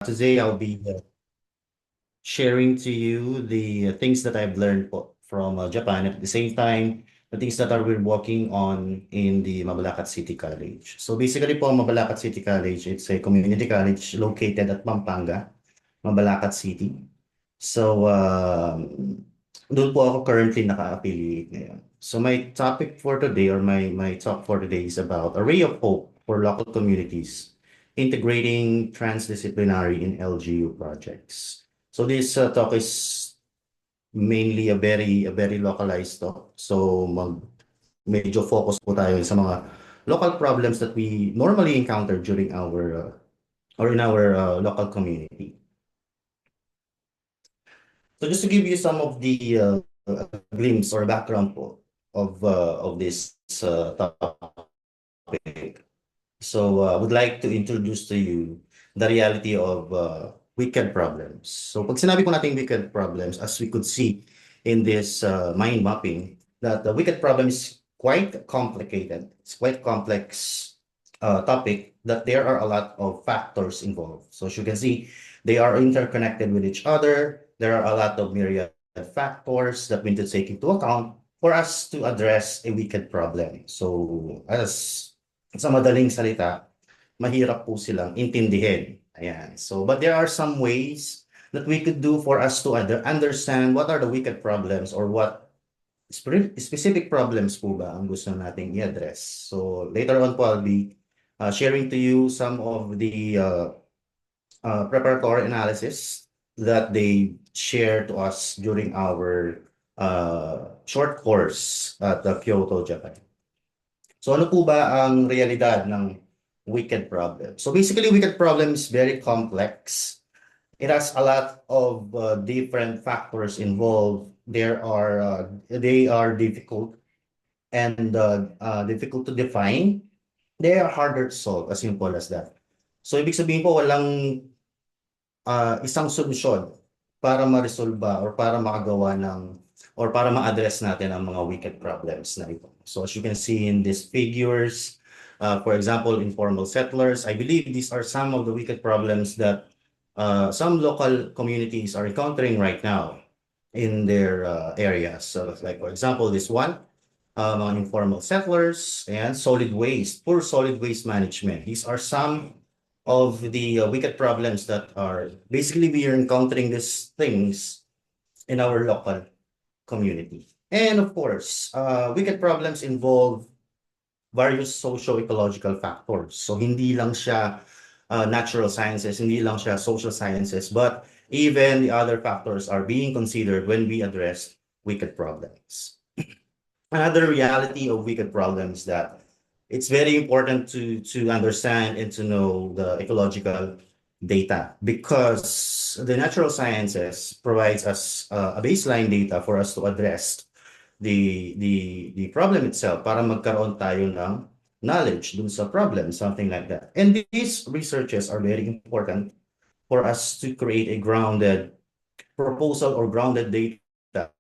Today I'll be sharing to you the things that I've learned from Japan. At the same time, the things that we're working on in the Mabalacat City College. So basically po, Mabalacat City College, it's a community college located at Pampanga, Mabalacat City. So, doon po ako currently naka-affiliate ngayon. So my topic for today or my talk for today is about a ray of hope for local communities integrating transdisciplinary in LGU projects. So this talk is mainly a very localized talk. So medyo focus po tayo sa mga local problems that we normally encounter during our or in our local community. So just to give you some of the glimpse or background po of this topic. So I would like to introduce to you the reality of wicked problems. So pag sinabi po natin wicked problems, as we could see in this mind mapping, that the wicked problem is quite complicated. It's quite complex topic that there are a lot of factors involved. So as you can see, they are interconnected with each other. There are a lot of myriad factors that we need to take into account for us to address a wicked problem. So as sa madaling salita, mahirap po silang intindihin. Ayan. So, but there are some ways that we could do for us to understand what are the wicked problems or what specific problems po ba ang gusto nating i-address. So, later on po, I'll be sharing to you some of the preparatory analysis that they share to us during our short course at Kyoto, Japan. So ano po ba ang realidad ng wicked problem? So basically, wicked problem is very complex. It has a lot of different factors involved. They are difficult and difficult to define. They are harder to solve, as simple as that. So ibig sabihin po, walang isang solusyon para ma-resolve or para makagawa ng or para ma-address natin ang mga wicked problems na ito. So as you can see in these figures, for example, informal settlers, I believe these are some of the wicked problems that some local communities are encountering right now in their areas. So like for example, this one, mga informal settlers and solid waste, poor solid waste management. These are some of the wicked problems that are basically we are encountering these things in our local community. And of course, wicked problems involve various socio-ecological factors. So hindi lang siya natural sciences, hindi lang siya social sciences, but even the other factors are being considered when we address wicked problems. Another reality of wicked problems that it's very important to understand and to know the ecological data because the natural sciences provides us a baseline data for us to address the problem itself para magkaroon tayo ng knowledge dun sa problem, something like that. And these researches are very important for us to create a grounded proposal or grounded data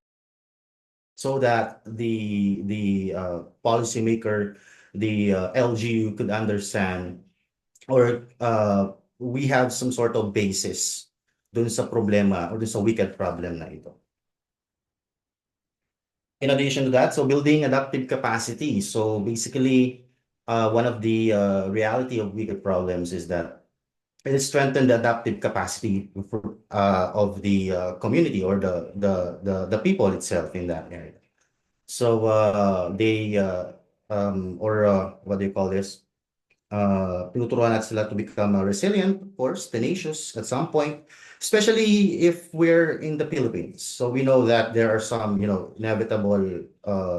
so that the policymaker, the LGU could understand or we have some sort of basis dun sa problema or dun sa wicked problem na ito. In addition to that, so building adaptive capacity. So basically, one of the reality of wicked problems is that it strengthen the adaptive capacity of the community or the people itself in that area. So what do you call this? Tinuturuan natin sila to become resilient, of course, tenacious at some point, especially if we're in the Philippines. So we know that there are some, inevitable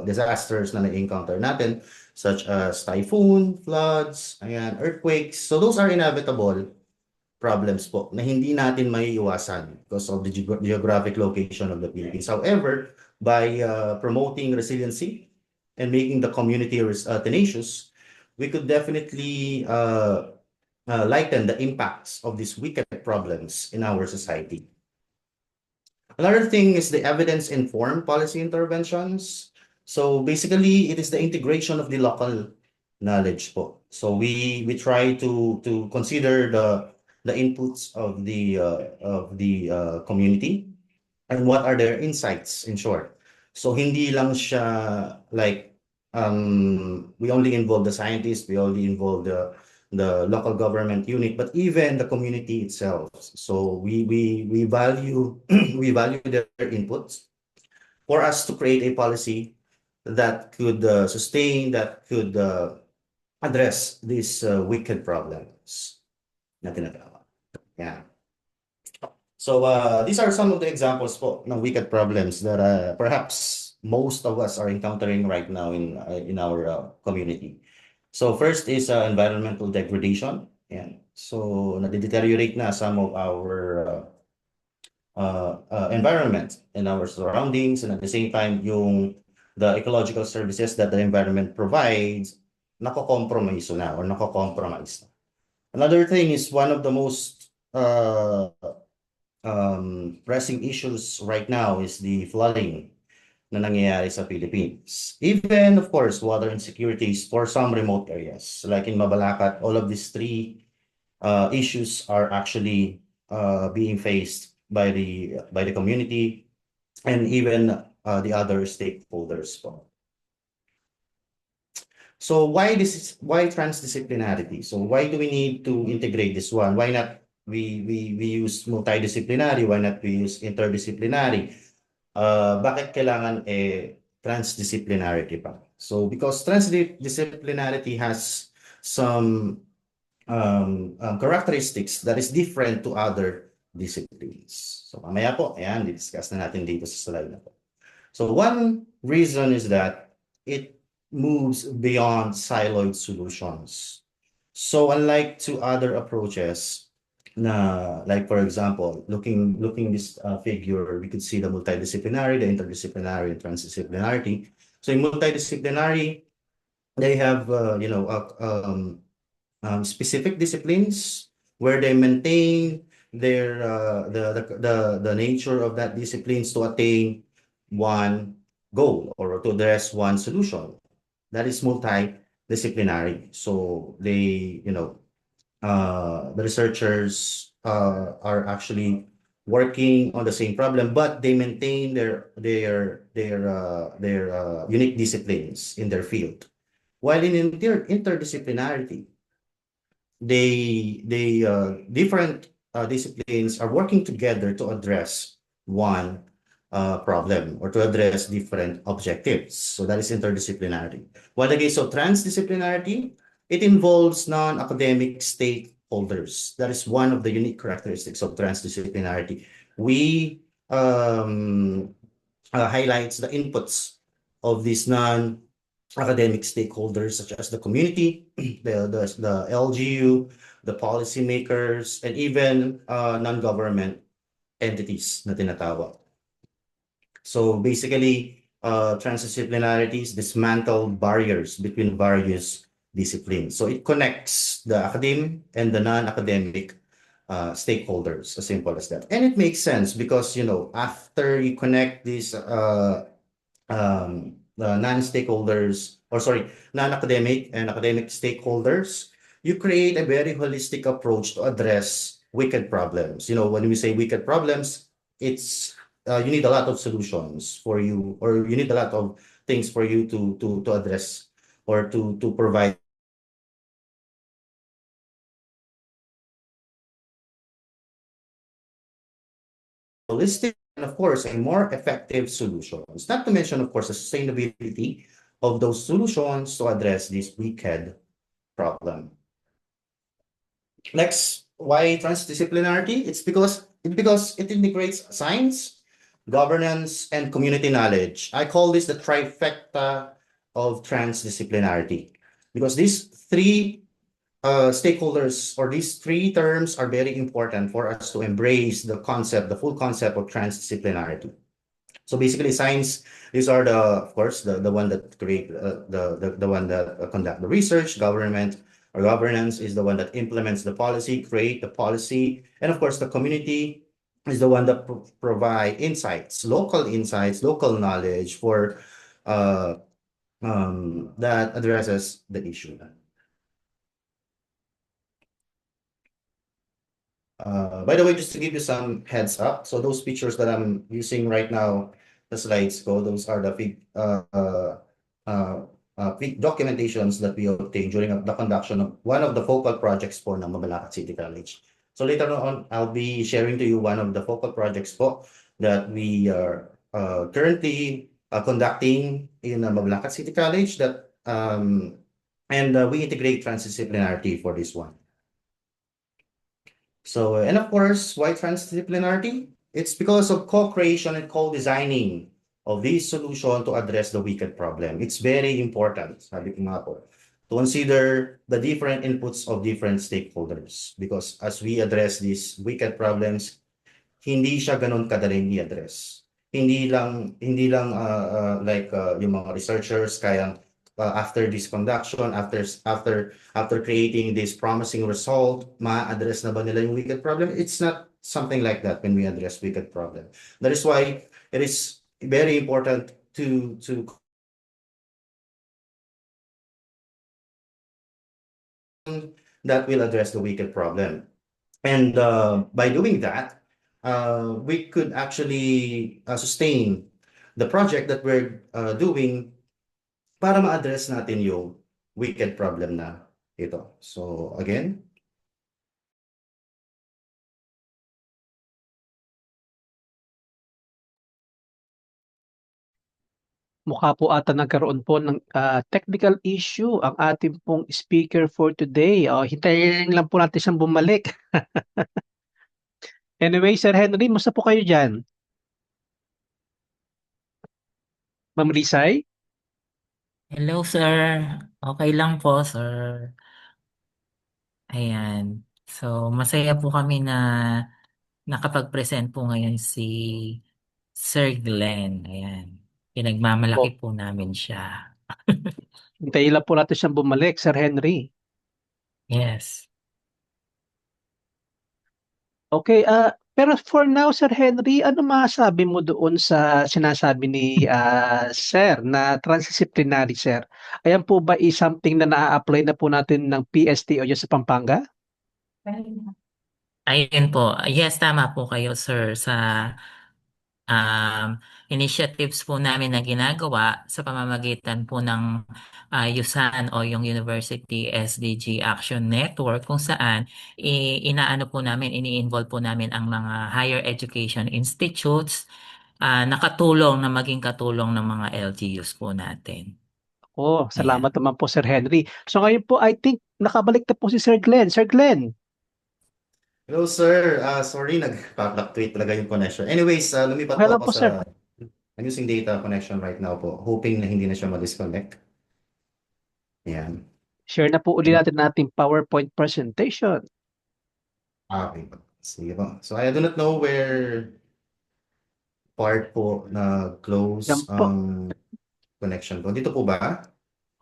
disasters na na-encounter natin, such as typhoon, floods, ayan, earthquakes. So those are inevitable problems po na hindi natin maiiwasan because of the geographic location of the Philippines. However, by promoting resiliency and making the community tenacious, we could definitely lighten the impacts of these wicked problems in our society. Another thing is the evidence-informed policy interventions. So basically, it is the integration of the local knowledge po. So we try to consider the the inputs of the community, and what are their insights, in short. So hindi lang siya like we only involve the scientists, we only involve the local government unit, but even the community itself. So we value we value their inputs for us to create a policy that could sustain, that could address these wicked problems na tinatawag. Yeah. So these are some of the examples po ng wicked problems that perhaps most of us are encountering right now in our community. So first is environmental degradation. Yan. So nade-deteriorate na some of our environment and our surroundings, and at the same time the ecological services that the environment provides nako-compromise na or nako-compromise na. Another thing is one of the most pressing issues right now is the flooding na nangyayari sa Philippines. Even, of course, water insecurities for some remote areas. Like in Mabalacat, all of these three issues are actually being faced by the community and even the other stakeholders. So why transdisciplinarity? So why do we need to integrate this one? Why not we use multidisciplinary? Why not we use interdisciplinary? Bakit kailangan transdisciplinarity pa? So because transdisciplinarity has some characteristics that is different to other disciplines. So mamaya po, ayan, di-discuss na natin dito sa slide na po. So one reason is that it moves beyond siloed solutions. So unlike to other approaches, like for example, looking this figure, we could see the multidisciplinary, the interdisciplinary, and transdisciplinarity. So in multidisciplinary, they have specific disciplines where they maintain their the nature of that disciplines to attain one goal or to address one solution. That is multidisciplinary. So they, the researchers are actually working on the same problem, but they maintain their unique disciplines in their field. While in interdisciplinarity, they different disciplines are working together to address one problem or to address different objectives. So that is interdisciplinarity. While the case of transdisciplinarity, it involves non-academic stakeholders. That is one of the unique characteristics of transdisciplinarity. We highlights the inputs of these non-academic stakeholders, such as the community, the LGU, the policymakers, and even non-government entities na tinatawag. So basically, transdisciplinarities dismantle barriers between various disciplines. So it connects the academic and the non-academic stakeholders, as simple as that. And it makes sense because, after you connect these non-stakeholders, or sorry, non-academic and academic stakeholders, you create a very holistic approach to address wicked problems. When we say wicked problems, it's you need a lot of solutions for you, or you need a lot of things for you to address or to provide holistic and, of course, a more effective solutions. Not to mention, of course, the sustainability of those solutions to address this wicked problem. Next, why transdisciplinarity? It's because it integrates science, governance, and community knowledge. I call this the trifecta of transdisciplinarity because these three stakeholders, or these three terms, are very important for us to embrace the full concept of transdisciplinarity. So basically, science, these are of course, the one that create the one that conduct the research. Governance is the one that implements the policy, create the policy, and of course, the community is the one that provide insights, local knowledge for that addresses the issue. By the way, just to give you some heads up, so those pictures that I'm using right now, the slides go, those are the documentations that we obtained during the conduction of one of the focal projects po ng Mabalacat City College. So later on, I'll be sharing to you one of the focal projects po that we are currently conducting in Mabalacat City College and we integrate transdisciplinarity for this one. So, and of course, why transdisciplinarity? It's because of co-creation and co-designing of this solution to address the wicked problem. It's very important, sabi ko nga po, to consider the different inputs of different stakeholders. Because as we address these wicked problems, hindi siya ganun kadaling i-address. Hindi lang yung mga researchers kaya after this conduction, after creating this promising result, ma-address na ba nila yung wicked problem? It's not something like that when we address wicked problem. That is why it is very important to that will address the wicked problem. And by doing that, we could actually sustain the project that we're doing para ma-address natin yung wicked problem na ito. So again, Mukha po ata nagkaroon po ng technical issue ang ating pong speaker for today. Hintayin lang po natin siyang bumalik. Anyway, Sir Henry, musta po kayo dyan? Ma'am Risay? Hello, sir. Okay lang po, sir. Ayan. So, masaya po kami na nakapag-present po ngayon si Sir Glenn. Ayan. Pinagmamalaki Po, po namin siya. hintayin lang po natin siyang bumalik, Sir Henry. Yes. Okay, pero for now, Sir Henry, ano masasabi mo doon sa sinasabi ni Sir na transdisciplinary, Sir? Ayan po ba is something na na-apply na po natin ng PSTO dyan sa Pampanga? Ayun po. Yes, tama po kayo, sir, sa um, initiatives po namin na ginagawa sa pamamagitan po ng USAN o yung University SDG Action Network kung saan inaano po namin, ini-involve po namin ang mga higher education institutes nakatulong na maging katulong ng mga LGUs po natin. Oh, salamat Ayan. naman po, Sir Henry. So ngayon po, I think nakabalik na po si Sir Glenn. Sir Glenn, hello sir, sorry nagpa-fluctuate talaga yung connection. Anyways, lumipat okay po lang ako po, Sir. I'm using data connection right now po, hoping na hindi na siya ma-disconnect. Ayan. Share na po uli natin ating PowerPoint presentation. Okay po. Sige po. So I do not know where part po na Yan close po. ang connection ko. Dito po ba?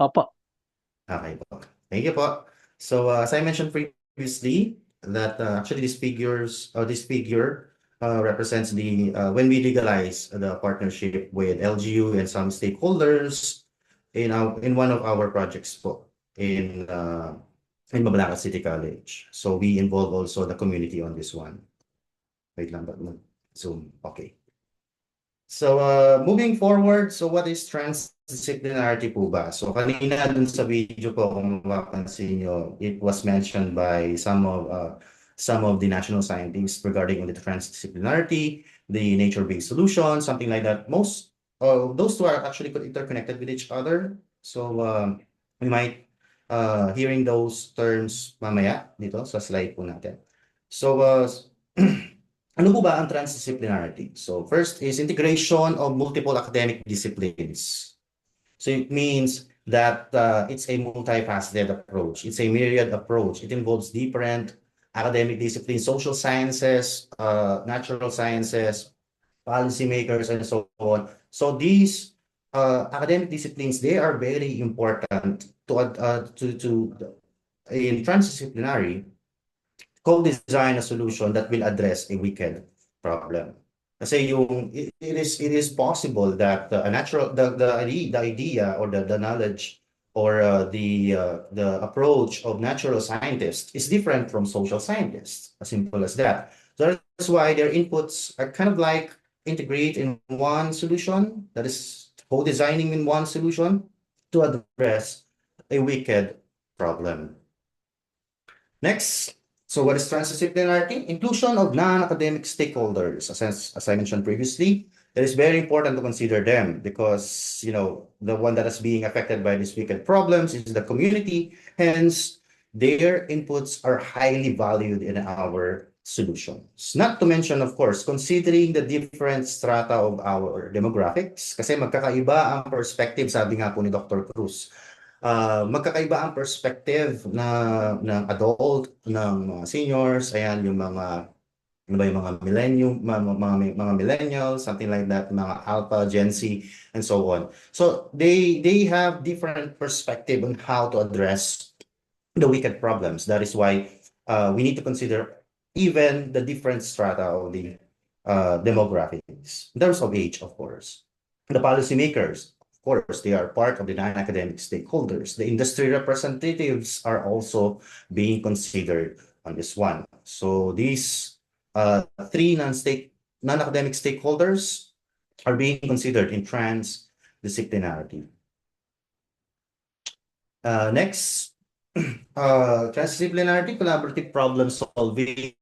Opo. Okay po. Thank you po. So as I mentioned previously, that actually this figure represents the when we legalize the partnership with LGU and some stakeholders in one of our projects po in Mabalacat City College. So we involve also the community on this one. Wait lang ba? Zoom. Okay. So moving forward, so what is transdisciplinarity po ba? So kanina dun sa video po, kung mapapansin nyo, it was mentioned by some of the national scientists regarding the transdisciplinarity, the nature-based solution, something like that. Most of those two are actually interconnected with each other. So we might hearing those terms mamaya dito sa slide po natin. So ano po ba ang transdisciplinarity? So first is integration of multiple academic disciplines. So it means that it's a multifaceted approach. It's a myriad approach. It involves different academic disciplines, social sciences, natural sciences, policymakers, and so on. So these academic disciplines, they are very important in transdisciplinary co-design a solution that will address a wicked problem. Kasi it is possible that the idea or the knowledge or the approach of natural scientists is different from social scientists, as simple as that. So that's why their inputs are kind of like integrate in one solution, that is co-designing in one solution to address a wicked problem. Next, so what is transdisciplinarity? Inclusion of non-academic stakeholders. As I mentioned previously, it is very important to consider them because, the one that is being affected by these wicked problems is the community. Hence, their inputs are highly valued in our solutions. Not to mention, of course, considering the different strata of our demographics, kasi magkakaiba ang perspective, sabi nga po ni Dr. Cruz. Magkakaiba ang perspective ng adult, ng mga seniors, ayan, yung mga, ano ba yung mga mga millennials, something like that, mga alpha, Gen Z, and so on. So they have different perspective on how to address the wicked problems. That is why we need to consider even the different strata of the demographics, in terms of age, of course. The policymakers, of course, they are part of the non-academic stakeholders. The industry representatives are also being considered on this one. So these three non-academic stakeholders are being considered in transdisciplinarity. Next, transdisciplinarity, collaborative problem solving.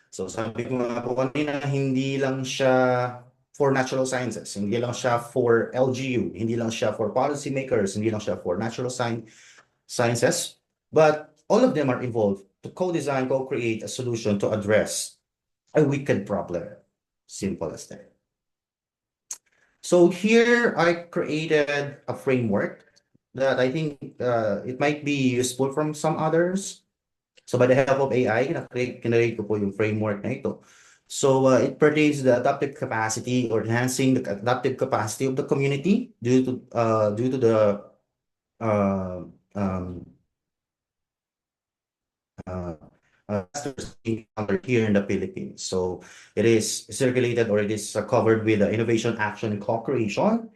So sabi ko nga po kanina, hindi lang siya for natural sciences, hindi lang siya for LGU, hindi lang siya for policymakers, hindi lang siya for natural sciences, but all of them are involved to co-design, co-create a solution to address a wicked problem. Simple as that. So here I created a framework that I think it might be useful from some others. So by the help of AI, kinreate ko po yung framework na ito. So it pertains to the adaptive capacity or enhancing the adaptive capacity of the community due to the disasters here in the Philippines. So it is circulated or it is covered with the innovation, action, and co-creation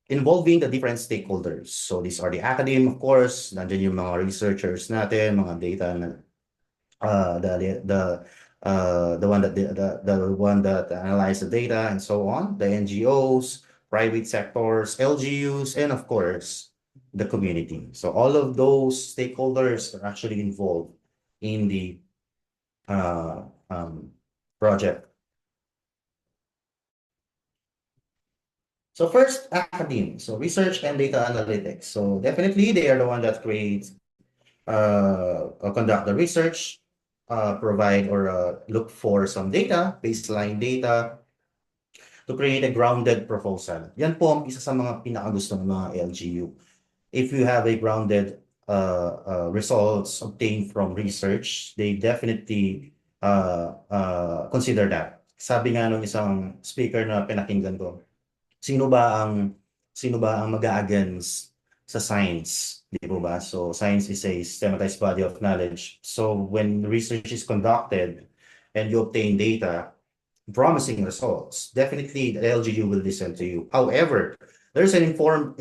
involving the different stakeholders. So these are the academe, of course, nandiyan yung mga researchers natin, mga data na the one that analyze the data and so on, the NGOs, private sectors, LGUs, and of course, the community. So all of those stakeholders are actually involved in the project. So first, academe, so research and data analytics. So definitely they are the one that creates, conduct the research, provide or look for some data, baseline data, to create a grounded proposal. Yan po ang isa sa mga pinakagusto ng mga LGU. If you have a grounded results obtained from research, they definitely consider that. Sabi nga nung isang speaker na pinakinggan ko, sino ba ang mag-a-against sa science, di po ba? So science is a systematized body of knowledge. So when research is conducted and you obtain data, promising results, definitely the LGU will listen to you. However, there's an important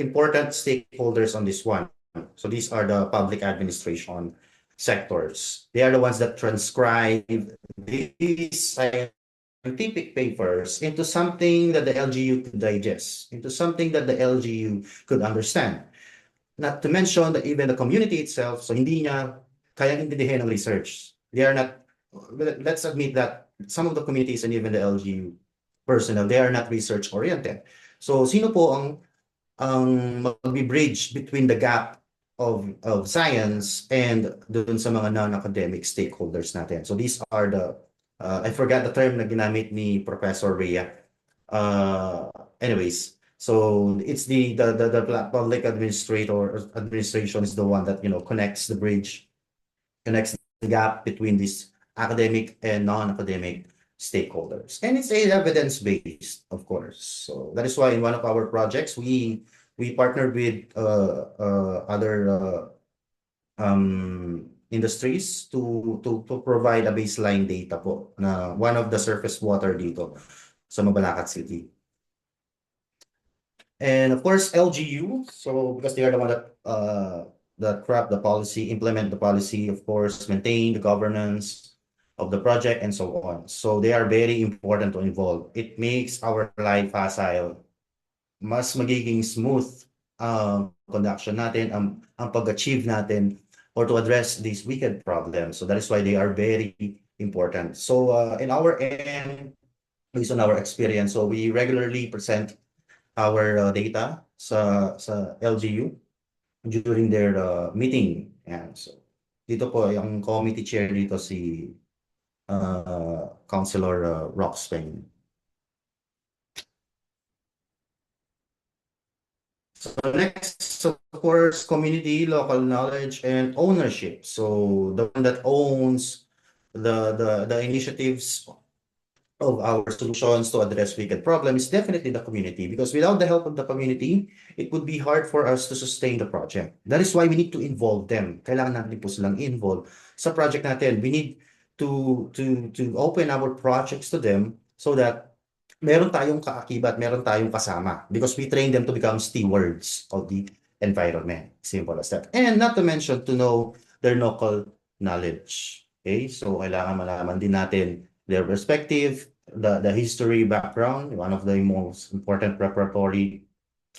stakeholders on this one. So these are the public administration sectors. They are the ones that transcribe these scientific papers into something that the LGU could digest, into something that the LGU could understand. Not to mention that even the community itself, so hindi niya kayang intindihin ng research. They are not, let's admit that some of the communities and even the LGU personnel, they are not research oriented. So sino po ang mag-bridge between the gap of science and dun sa mga non-academic stakeholders natin? So these are the I forgot the term na ginamit ni Professor Rhea. Anyways, so it's the public administration is the one that connects the bridge, connects the gap between these academic and non-academic stakeholders, and it's evidence-based, of course. So that is why in one of our projects we partnered with other industries to provide a baseline data po na one of the surface water dito sa Mabalacat City. And of course, LGU. So because they are the one that craft the policy, implement the policy, of course, maintain the governance of the project and so on. So they are very important to involve. It makes our life facile, mas magiging smooth conduction natin, ang pag-achieve natin or to address these wicked problems. So that is why they are very important. So in our end, based on our experience, so we regularly present our data sa LGU during their meeting. Yan. So dito po yung committee chair dito si Councilor Rox Peng. So next, of course, community, local knowledge, and ownership. So the one that owns the initiatives of our solutions to address wicked problems is definitely the community, because without the help of the community, it would be hard for us to sustain the project. That is why we need to involve them. Kailangan natin po silang involve sa project natin. We need to open our projects to them so that meron tayong kaakibat, meron tayong kasama, because we train them to become stewards of the environment. Simple as that. And not to mention to know their local knowledge. Okay? So kailangan malaman din natin their perspective, the history background, one of the most important preparatory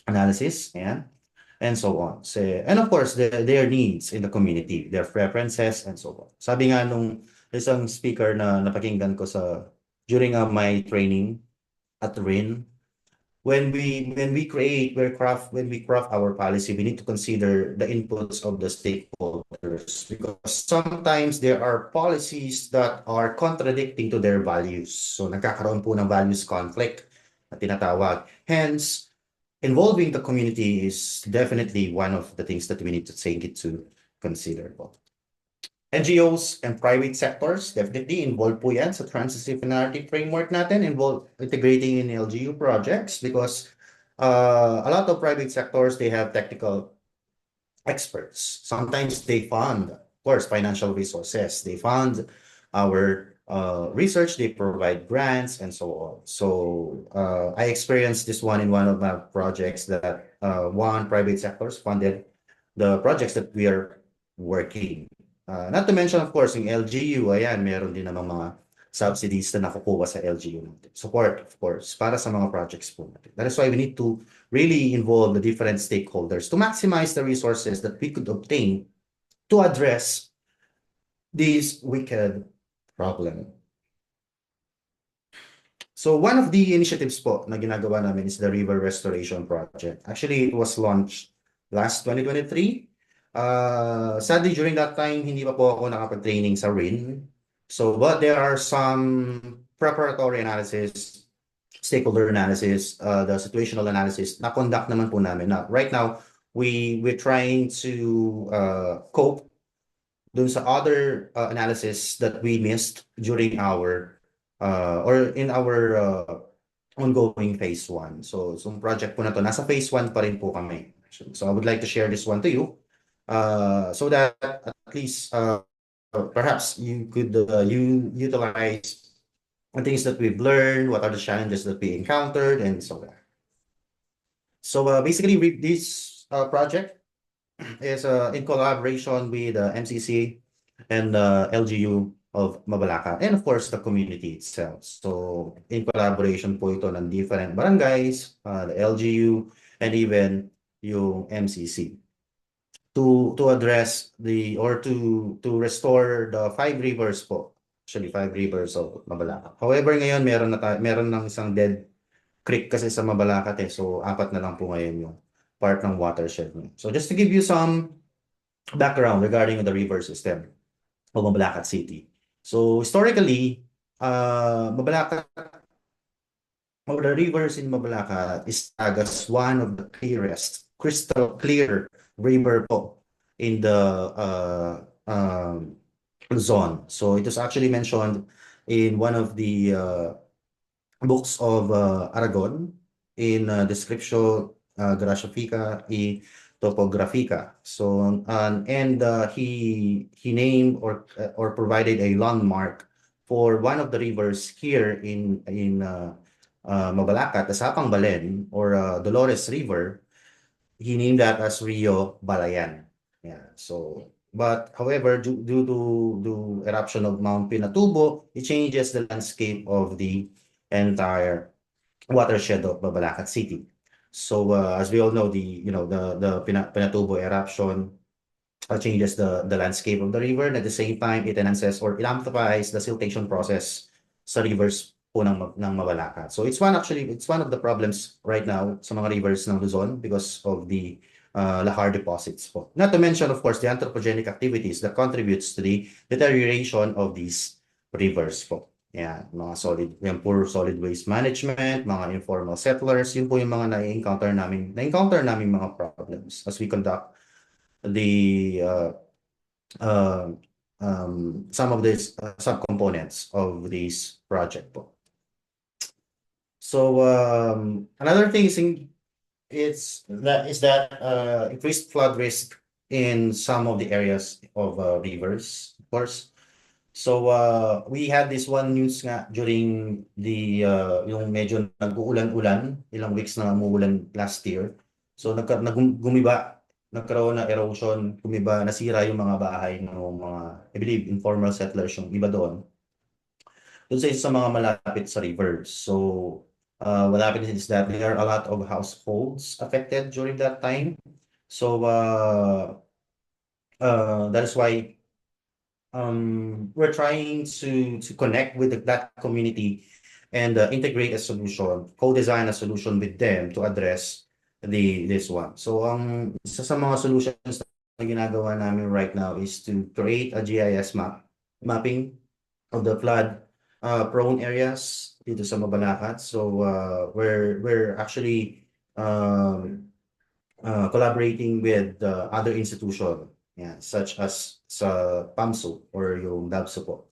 analysis, and so on. So, and of course, their needs in the community, their preferences, and so on. Sabi nga nung isang speaker na napakinggan ko during my training at RIN, when we craft our policy, we need to consider the inputs of the stakeholders, because sometimes there are policies that are contradicting to their values. So nagkakaroon po ng values conflict na tinatawag. Hence, involving the community is definitely one of the things that we need to take into consider po. NGOs and private sectors, definitely involved po yan sa transdisciplinarity framework natin, involved integrating in LGU projects, because a lot of private sectors, they have technical experts. Sometimes they fund, of course, financial resources. They fund our research, they provide grants, and so on. So I experienced this one in one of my projects that one private sectors funded the projects that we are working. Not to mention, of course, yung LGU, ayan, meron din namang mga subsidies na nakukuha sa LGU natin. Support, of course, para sa mga projects po natin. That is why we need to really involve the different stakeholders to maximize the resources that we could obtain to address these wicked problem. So one of the initiatives po na ginagawa namin is the River Restoration Project. Actually, it was launched last 2023. Sadly, during that time, hindi pa po ako nakapag-training sa RIN. So, but there are some preparatory analysis, stakeholder analysis, the situational analysis na conduct naman po namin. Now, right now, we're trying to cope dun sa other analysis that we missed during our or in our ongoing phase 1. So, project po na to, nasa phase 1 pa rin po kami. So, I would like to share this one to you. So that at least perhaps you could utilize the things that we've learned, what are the challenges that we encountered, and so on. So basically, this project is in collaboration with MCC and LGU of Mabalacat, and of course the community itself. So in collaboration po ito ng different barangays, the LGU, and even yung MCC. To address to restore the 5 rivers po. Actually, 5 rivers of Mabalacat. However, ngayon meron ng isang dead creek kasi sa Mabalacat eh. So, 4 na lang po ngayon yung part ng watershed. So, just to give you some background regarding the river system of Mabalacat City. So, historically, the rivers in Mabalacat is as one of the clearest, crystal clear river po in the Luzon. So it was actually mentioned in one of the books of Aragon in Descriptio Graphica y Topografica. So he named or provided a landmark for one of the rivers here in Mabalacat, the Sapang Balen or Dolores River, he named that as Rio Balayan. Yeah. So, but however, due to the eruption of Mount Pinatubo, it changes the landscape of the entire watershed of Mabalacat City. So, as we all know, the Pinatubo eruption changes the landscape of the river, and at the same time, it enhances or it amplifies the siltation process sa rivers po ng Mabalacat. So it's one of the problems right now sa mga rivers ng Luzon because of the lahar deposits po. Not to mention, of course, the anthropogenic activities that contributes to the deterioration of these rivers po. Yan, yung poor solid waste management, mga informal settlers, yun po yung mga na-encounter namin mga problems as we conduct the some of these subcomponents of this project po. So another thing is that increased flood risk in some of the areas of rivers, of course. So we had this one news nga during the yung medyo nag-uulan-ulan, ilang weeks na umuulan last year. So nagkaroon na erosion, gumiba, nasira yung mga bahay ng mga, I believe, informal settlers yung iba doon sa isa sa mga malapit sa rivers. So what happened is that there are a lot of households affected during that time. So that is why we're trying to connect with that community and integrate a solution, co-design a solution with them to address this one. So isa sa mga solutions na ginagawa namin right now is to create a GIS mapping of the flood prone areas dito sa Mabalacat. So we're actually collaborating with other institutions, such as sa PAMSO or yung DABSO po.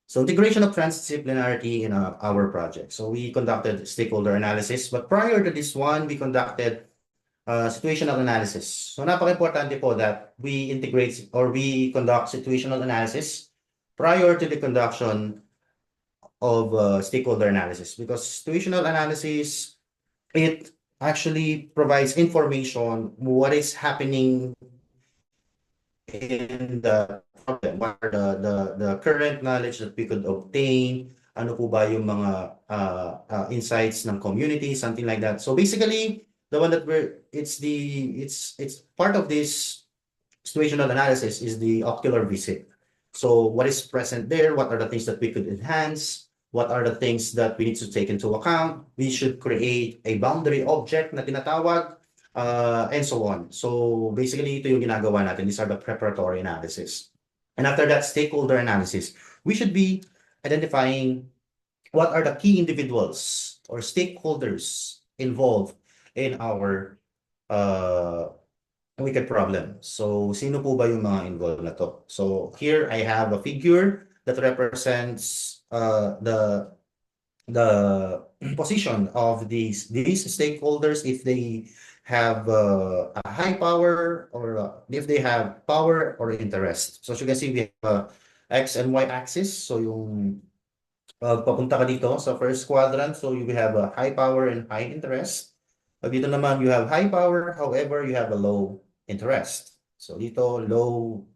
So integration of transdisciplinarity in our project. So we conducted stakeholder analysis, but prior to this one, we conducted situational analysis. So napaka-importante po that we integrate or we conduct situational analysis prior to the conduction of stakeholder analysis, because situational analysis, it actually provides information what is happening in the problem, what are the current knowledge that we could obtain, ano po ba yung mga insights ng community, something like that. So basically, the one that it's part of this situational analysis is the ocular visit. So what is present there? What are the things that we could enhance? What are the things that we need to take into account? We should create a boundary object na tinatawag, and so on. So basically, ito yung ginagawa natin. These are the preparatory analysis. And after that stakeholder analysis, we should be identifying what are the key individuals or stakeholders involved in our wicked problem. So sino po ba yung mga involved na to? So here I have a figure that represents the position of these stakeholders, if they have a high power or if they have power or interest. So as you can see, we have X and Y axis. So yung papunta ka dito sa first quadrant, so you have a high power and high interest. Pag dito naman, you have high power, however, you have a low interest. So dito,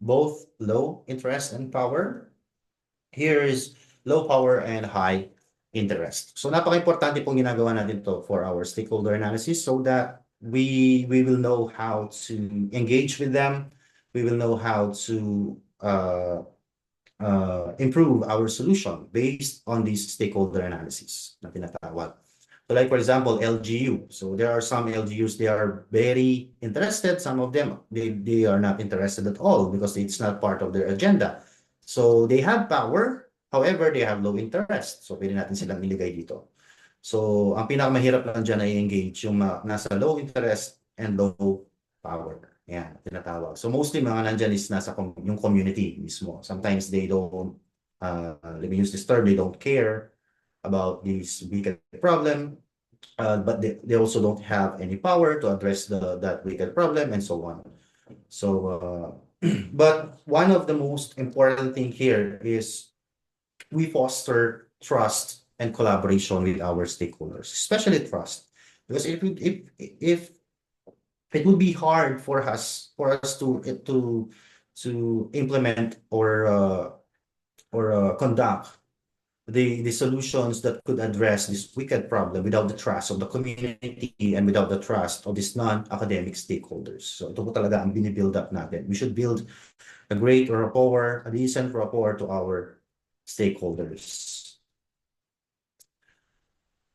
both low interest and power. Here is low power and high interest. So napaka-importante pong ginagawa natin to for our stakeholder analysis so that we will know how to engage with them. We will know how to improve our solution based on this stakeholder analysis na tinatawag. So like for example, LGU. So there are some LGUs, they are very interested. Some of them, they are not interested at all because it's not part of their agenda. So they have power, however, they have low interest. So pwede natin silang iligay dito. So ang pinakamahirap lang dyan ay engage yung nasa low interest and low power. Yan, tinatawag. So mostly mga nandyan is nasa yung community mismo. Sometimes they don't, let me use this term, they don't care about this wicked problem, but they also don't have any power to address that wicked problem and so on. So, but one of the most important thing here is we foster trust and collaboration with our stakeholders, especially trust. Because if it would be hard for us to implement or conduct the solutions that could address this wicked problem without the trust of the community and without the trust of these non-academic stakeholders. So ito po talaga ang binibuild up natin. We should build a great rapport, a decent rapport to our stakeholders.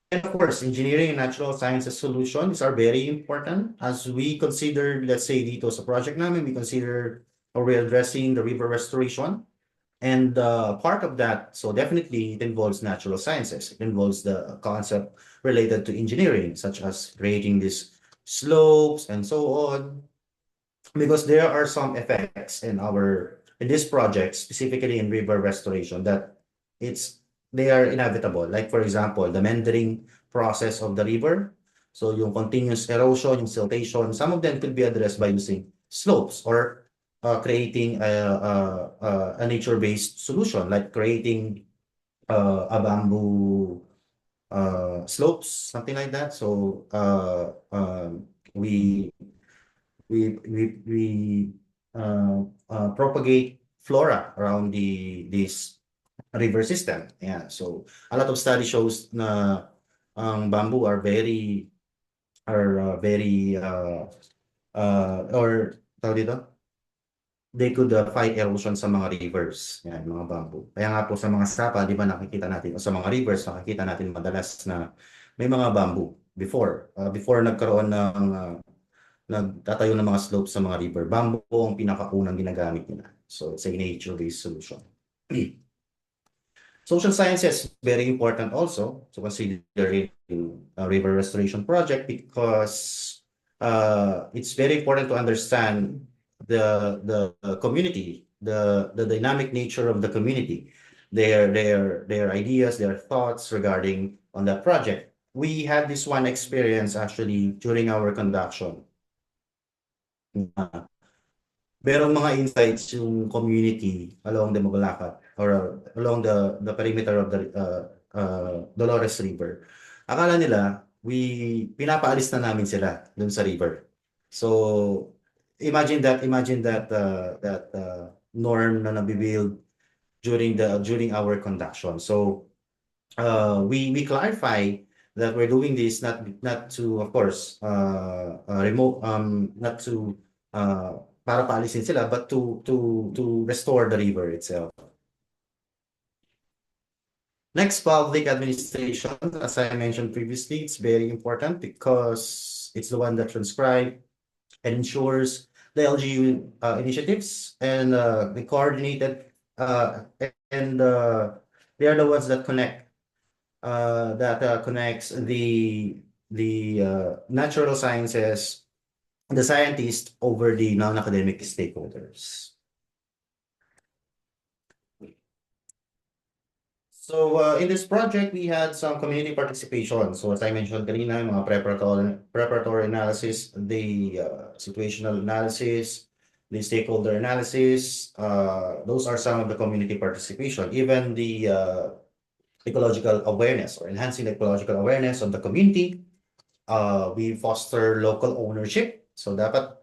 And of course, engineering and natural sciences solutions are very important as we consider, let's say dito sa project namin, we consider or we're addressing the river restoration. And part of that, so definitely it involves natural sciences. It involves the concept related to engineering, such as creating these slopes and so on. Because there are some effects in this project, specifically in river restoration, that they are inevitable. Like for example, the meandering process of the river. So yung continuous erosion, yung siltation, some of them could be addressed by using slopes or creating a nature-based solution, like creating a bamboo slopes, something like that. So we propagate flora around this river system. Yeah, so a lot of study shows na ang bamboo are very or tawag dito, they could fight erosion sa mga rivers, yan, mga bamboo. Kaya nga po sa mga sapa, di ba nakikita natin, o sa mga rivers, nakikita natin madalas na may mga bamboo before nagkaroon ng nagtatayo ng mga slopes sa mga river. Bamboo ang pinakaunang ginagamit nila. So it's a nature-based solution. Social sciences, very important also to consider in a river restoration project because it's very important to understand the community, the dynamic nature of the community, their ideas, their thoughts regarding on that project. We had this one experience actually during our conduction. Merong mga insights yung community along the Mabalacat or along the perimeter of the Dolores River. Akala nila, pinapaalis na namin sila dun sa river. So, imagine that norm na nabibuild during our conduction. So, we clarify that we're doing this not to, of course, not to para paalisin sila, but to restore the river itself. Next, public administration. As I mentioned previously, it's very important because it's the one that transcribes and ensures the LGU initiatives and the coordinated and they are the ones that connects the natural sciences, the scientists over the non-academic stakeholders. So in this project, we had some community participation. So as I mentioned kanina, mga preparatory analysis, the situational analysis, the stakeholder analysis, those are some of the community participation. Even the ecological awareness or enhancing the ecological awareness of the community. We foster local ownership. So dapat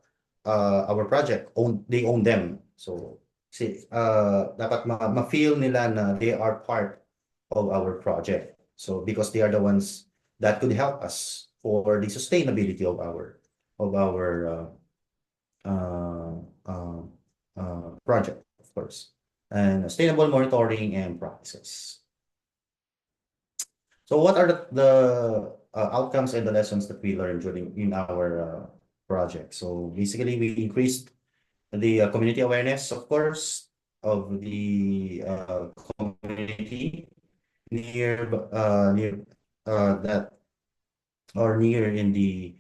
our project, they own them. So dapat ma-feel nila na they are part of our project. So because they are the ones that could help us for the sustainability of our project, of course, and sustainable monitoring and practices. So what are the outcomes and the lessons that we learned in our project? So basically, we increased the community awareness, of course, of the community near that or near in the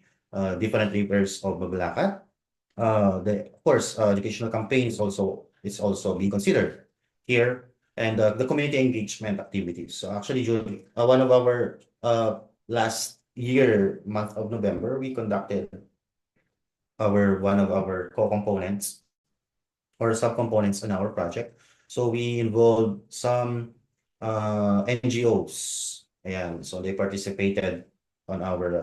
different rivers of Mabalacat. Of course, educational campaigns is also being considered here, and the community engagement activities. So actually, during one of our last year, month of November, we conducted one of our co-components or subcomponents in our project. So we involved some NGOs. Ayan, so they participated on our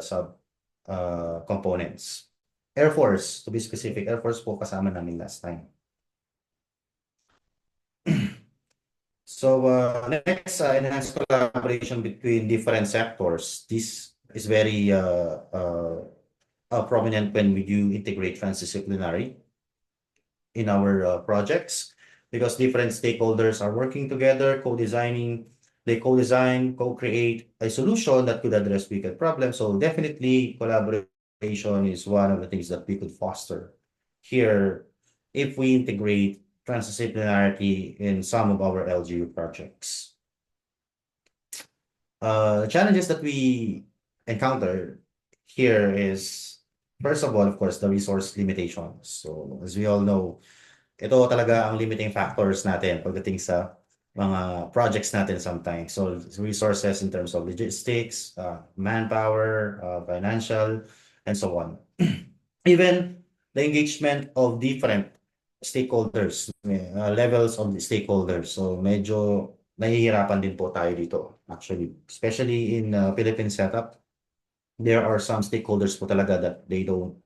components. Air Force, to be specific, Air Force po kasama namin last time. So next, enhanced collaboration between different sectors. This is very prominent when we do integrate transdisciplinary in our projects, because different stakeholders are working together, co-designing. They co-design, co-create a solution that could address wicked problems. So definitely collaboration is one of the things that we could foster here if we integrate transdisciplinarity in some of our LGU projects. Challenges that we encounter here is, first of all, of course, the resource limitations. So as we all know, ito talaga ang limiting factors natin pagdating sa mga projects natin sometimes. So resources in terms of logistics, manpower, financial, and so on. Even the engagement of different stakeholders, levels of the stakeholders. So medyo nahihirapan din po tayo dito, actually. Especially in Philippine setup, there are some stakeholders po talaga that they don't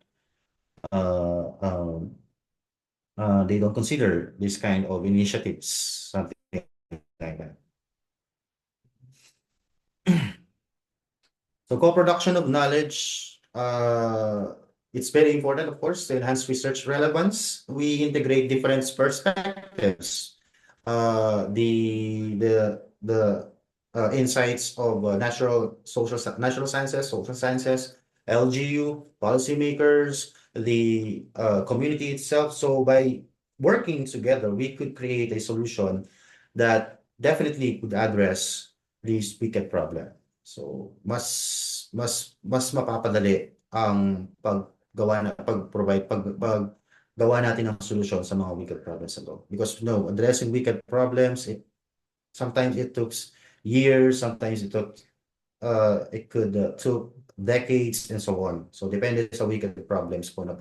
consider this kind of initiatives, something like that. So co-production of knowledge, it's very important, of course, to enhance research relevance. We integrate different perspectives. The insights of natural sciences, social sciences, LGU, policymakers, the community itself. So by working together, we could create a solution that definitely could address these wicked problem. So mas mapapadali ang paggawa natin ng solution sa mga wicked problems na to. Because addressing wicked problems, sometimes it took years, sometimes it took decades and so on. So depende sa wicked problems po na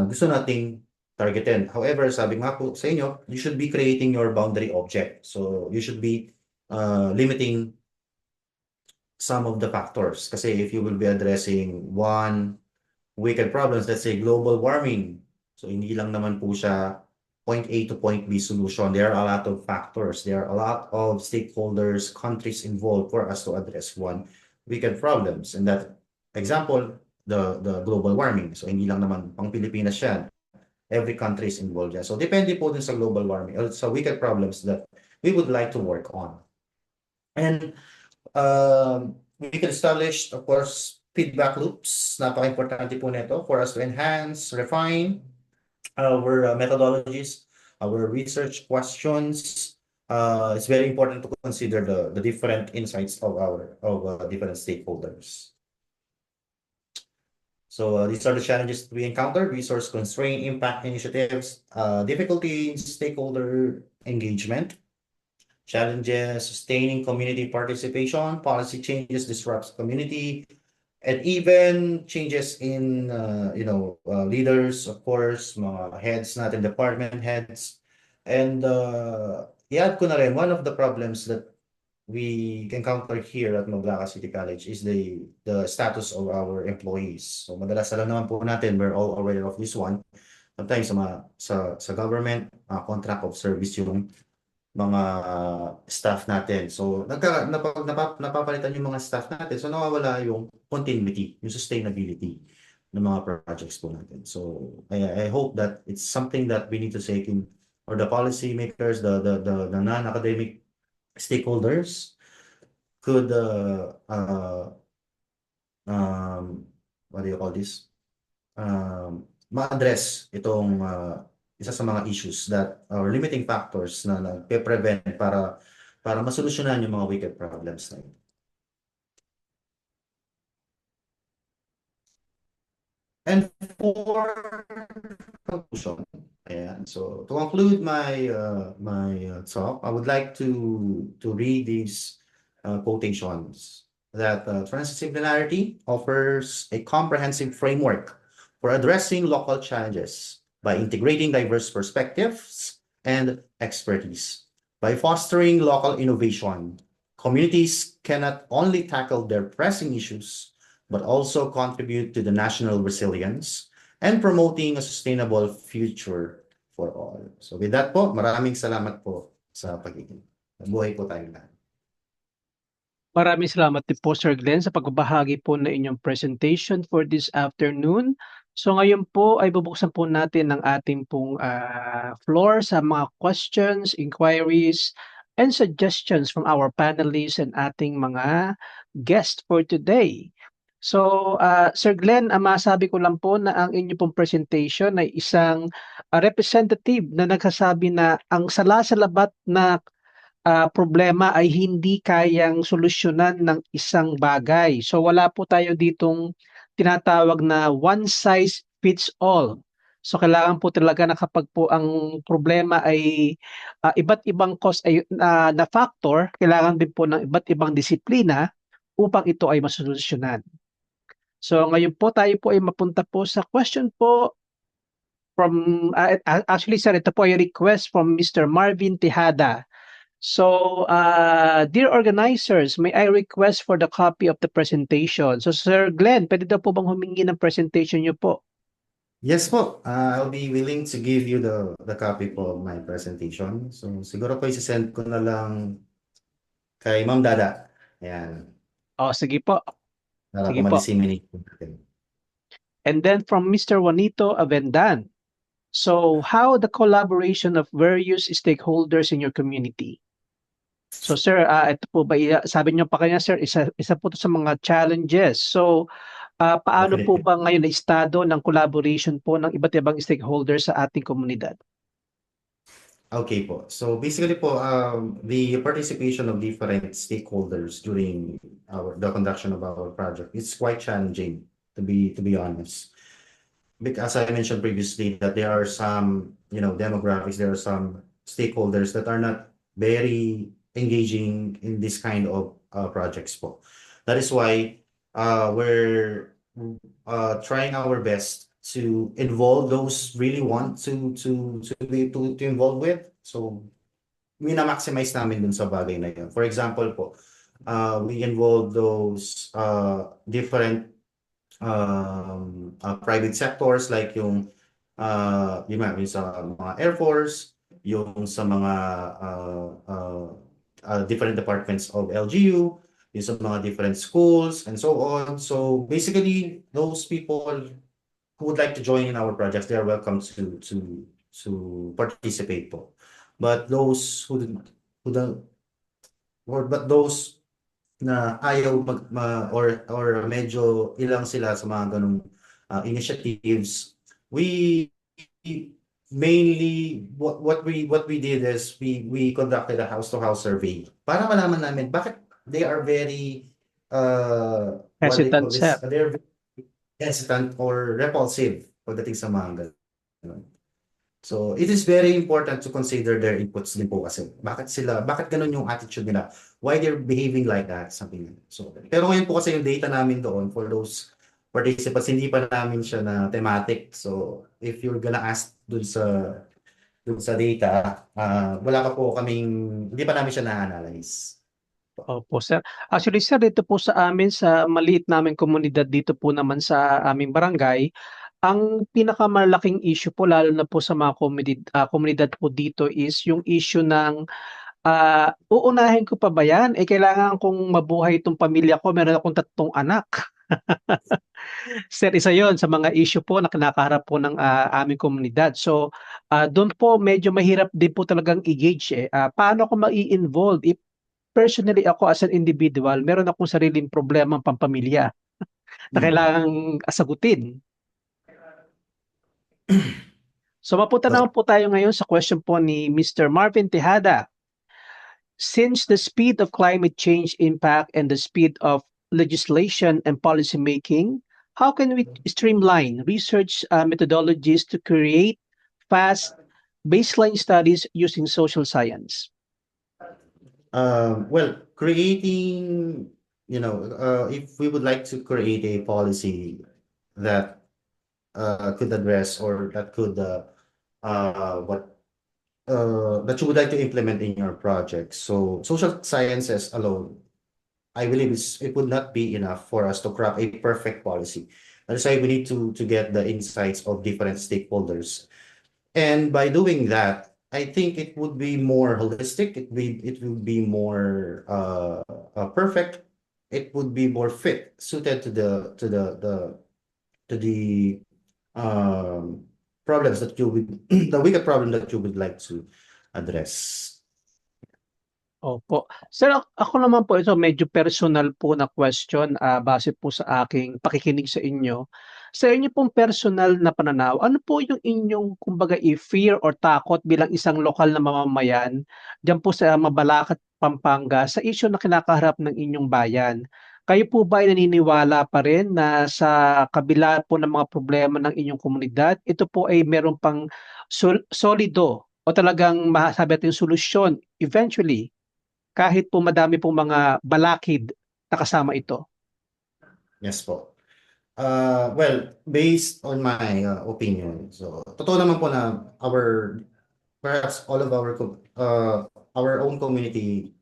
gusto nating targetin. However, sabi nga po sa inyo, you should be creating your boundary object. So you should be limiting some of the factors. Kasi if you will be addressing one wicked problems, let's say global warming, so hindi lang naman po siya point A to point B solution. There are a lot of factors. There are a lot of stakeholders, countries involved for us to address one wicked problems. And that example, the global warming. So hindi lang naman pang Pilipinas yan. Every country is involved yan. So depende po din sa global warming, sa wicked problems that we would like to work on. And we can establish, of course, feedback loops. Napaka-importante po nito for us to enhance, refine our methodologies, our research questions. It's very important to consider the different insights of different stakeholders. So these are the challenges we encountered: resource constraint, impact initiatives, difficulty in stakeholder engagement, challenges sustaining community participation, policy changes disrupts community, and even changes in leaders, of course, mga heads natin, department heads. And i-add ko na rin, one of the problems that we encounter here at Maglaka City College is the status of our employees. So madalas alam naman po natin, we're all aware of this one. Sometimes sa government, contract of service yung mga staff natin. So napapalitan yung mga staff natin. So nawawala yung continuity, yung sustainability ng mga projects po natin. So I hope that it's something that we need to take in, or the policy makers, the non-academic stakeholders could what do you call this? Ma-address itong isa sa mga issues that are limiting factors na nagpe-prevent para masolusyonan yung mga wicked problems na yun. And for conclusion, so to conclude my talk, I would like to read these quotations that transdisciplinarity offers a comprehensive framework for addressing local challenges by integrating diverse perspectives and expertise. By fostering local innovation, communities can not only tackle their pressing issues, but also contribute to the national resilience and promoting a sustainable future for all. So with that po, maraming salamat po sa pagiging. Buhay po tayong lahat. Maraming salamat din po Sir Glenn sa pagbabahagi po ng inyong presentation for this afternoon. So ngayon po ay bubuksan po natin ang ating pong floor sa mga questions, inquiries, and suggestions from our panelists and ating mga guests for today. So, Sir Glenn, masabi ko lang po na ang inyong pong presentation ay isang representative na nagsasabi na ang salasalabat na problema ay hindi kayang solusyonan ng isang bagay. So wala po tayo ditong tinatawag na one size fits all. So kailangan po talaga na kapag po ang problema ay iba't ibang cause ay, na factor, kailangan din po ng iba't ibang disiplina upang ito ay masolusyonan. So ngayon po tayo po ay mapunta po sa question po from, actually sir, ito po ay request from Mr. Marvin Tejada. So, dear organizers, may I request for the copy of the presentation? So, Sir Glenn, pwede daw po bang humingi ng presentation niyo po? Yes po, I'll be willing to give you the copy po of my presentation. So siguro po isi-send ko na lang kay Ma'am Dada. Ayan, Oh, sige po. para Sige po po. ma-disseminate po natin. And then from Mr. Juanito Avendan. So, how the collaboration of various stakeholders in your community? So, sir, ito po ba, sabi niyo pa kanya, sir, isa po to sa mga challenges. So, paano po Definitely. ba ngayon na estado ng collaboration po ng iba't ibang stakeholders sa ating komunidad? Okay po. So basically po, the participation of different stakeholders during the conduction of our project is quite challenging, to be honest. Because as I mentioned previously, that there are some, demographics, there are some stakeholders that are not very engaging in this kind of projects po. That is why we're trying our best to involve those really want to involve with. So mina-maximize namin dun sa bagay na yun. For example po, we involve those different private sectors like yung yung sa mga Air Force, yung sa mga different departments of LGU, yung sa mga different schools and so on. So basically, those people who would like to join in our projects, they are welcome to participate po. But those who don't, but those na ayaw or medyo ilang sila sa mga ganung initiatives, we mainly what we did is we conducted a house-to-house survey para malaman namin bakit they are very what they call Hesitant, sir. this, they're very hesitant or repulsive pagdating sa mga ganun. So it is very important to consider their inputs din po kasi bakit ganun yung attitude nila, why they're behaving like that, something like that. So pero ngayon po kasi yung data namin doon for those participants, hindi pa namin siya na thematic. So if you're gonna ask dun sa data, wala pa po hindi pa namin siya na-analyze. Opo, sir. Actually, sir, dito po sa amin, sa maliit naming komunidad dito po naman sa aming barangay, ang pinakamalaking issue po, lalo na po sa mga komunidad po dito is yung issue ng uunahin ko pa ba yan? Kailangan kong mabuhay itong pamilya ko. Meron akong 3 anak. Sir, isa yon sa mga issue po na kinakaharap po ng aming komunidad. So, doon po medyo mahirap din po talagang i-gauge. Paano ako mai-involve if personally ako as an individual, meron akong sariling problema pampamilya na kailangang sagutin. So mapunta naman po tayo ngayon sa question po ni Mr. Marvin Tejada. Since the speed of climate change impact and the speed of legislation and policy making, how can we streamline research methodologies to create fast baseline studies using social science? Well, creating, if we would like to create a policy that could address or that could what that you would like to implement in your project. So social sciences alone, I believe it would not be enough for us to craft a perfect policy. That's why we need to get the insights of different stakeholders. And by doing that, I think it would be more holistic. It would be more perfect. It would be more suited to the um, problems that you would the wicked problem that you would like to address. Opo. Sir, ako naman po ito medyo personal po na question, base po sa aking pakikinig sa inyo. Sa inyo pong personal na pananaw, ano po yung inyong kumbaga fear or takot bilang isang lokal na mamamayan diyan po sa Mabalacat, Pampanga sa issue na kinakaharap ng inyong bayan? Kayo po ba ay naniniwala pa rin na sa kabila po ng mga problema ng inyong komunidad, ito po ay meron pang solido o talagang masasabi nating solusyon eventually kahit po madami pong mga balakid na kasama ito? Yes po. Well, based on my opinion, so totoo naman po na perhaps all of our own community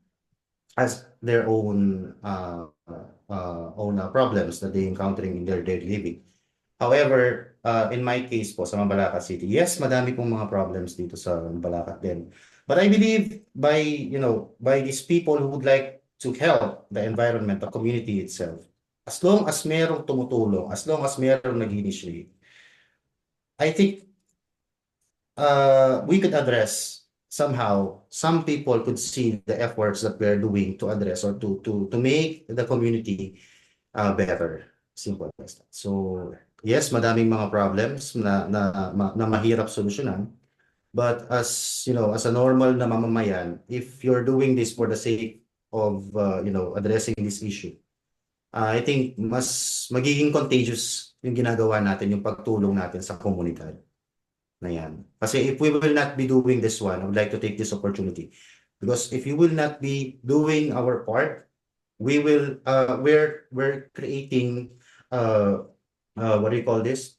has their own problems that they encountering in their daily living. However, in my case po sa Mabalacat City, yes, madami pong mga problems dito sa Mabalacat din. But I believe by these people who would like to help the environment, the community itself, as long as merong tumutulong, as long as merong nag-initiate, I think we could address somehow. Some people could see the efforts that we're doing to address or to make the community better. Simple as that. So, yes, madaming mga problems na mahirap solusyonan. But as as a normal na mamamayan, if you're doing this for the sake of addressing this issue, I think mas magiging contagious yung ginagawa natin, yung pagtulong natin sa komunidad na yan. Kasi if we will not be doing this one, I would like to take this opportunity. Because if you will not be doing our part, we're creating what do you call this?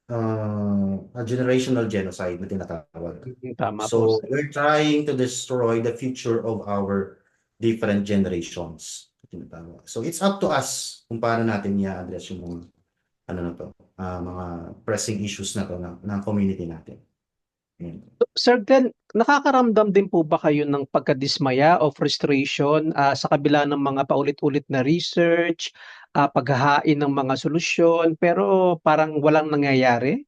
A generational genocide na tinatawag. Tama po, So sir. we're trying to destroy the future of our different generations. Tinatawag. So it's up to us kung paano natin i-address yung mga mga pressing issues na to ng community natin. Yun. Sir Glenn, nakakaramdam din po ba kayo ng pagkadismaya o frustration, sa kabila ng mga paulit-ulit na research, paghahain ng mga solusyon, pero parang walang nangyayari?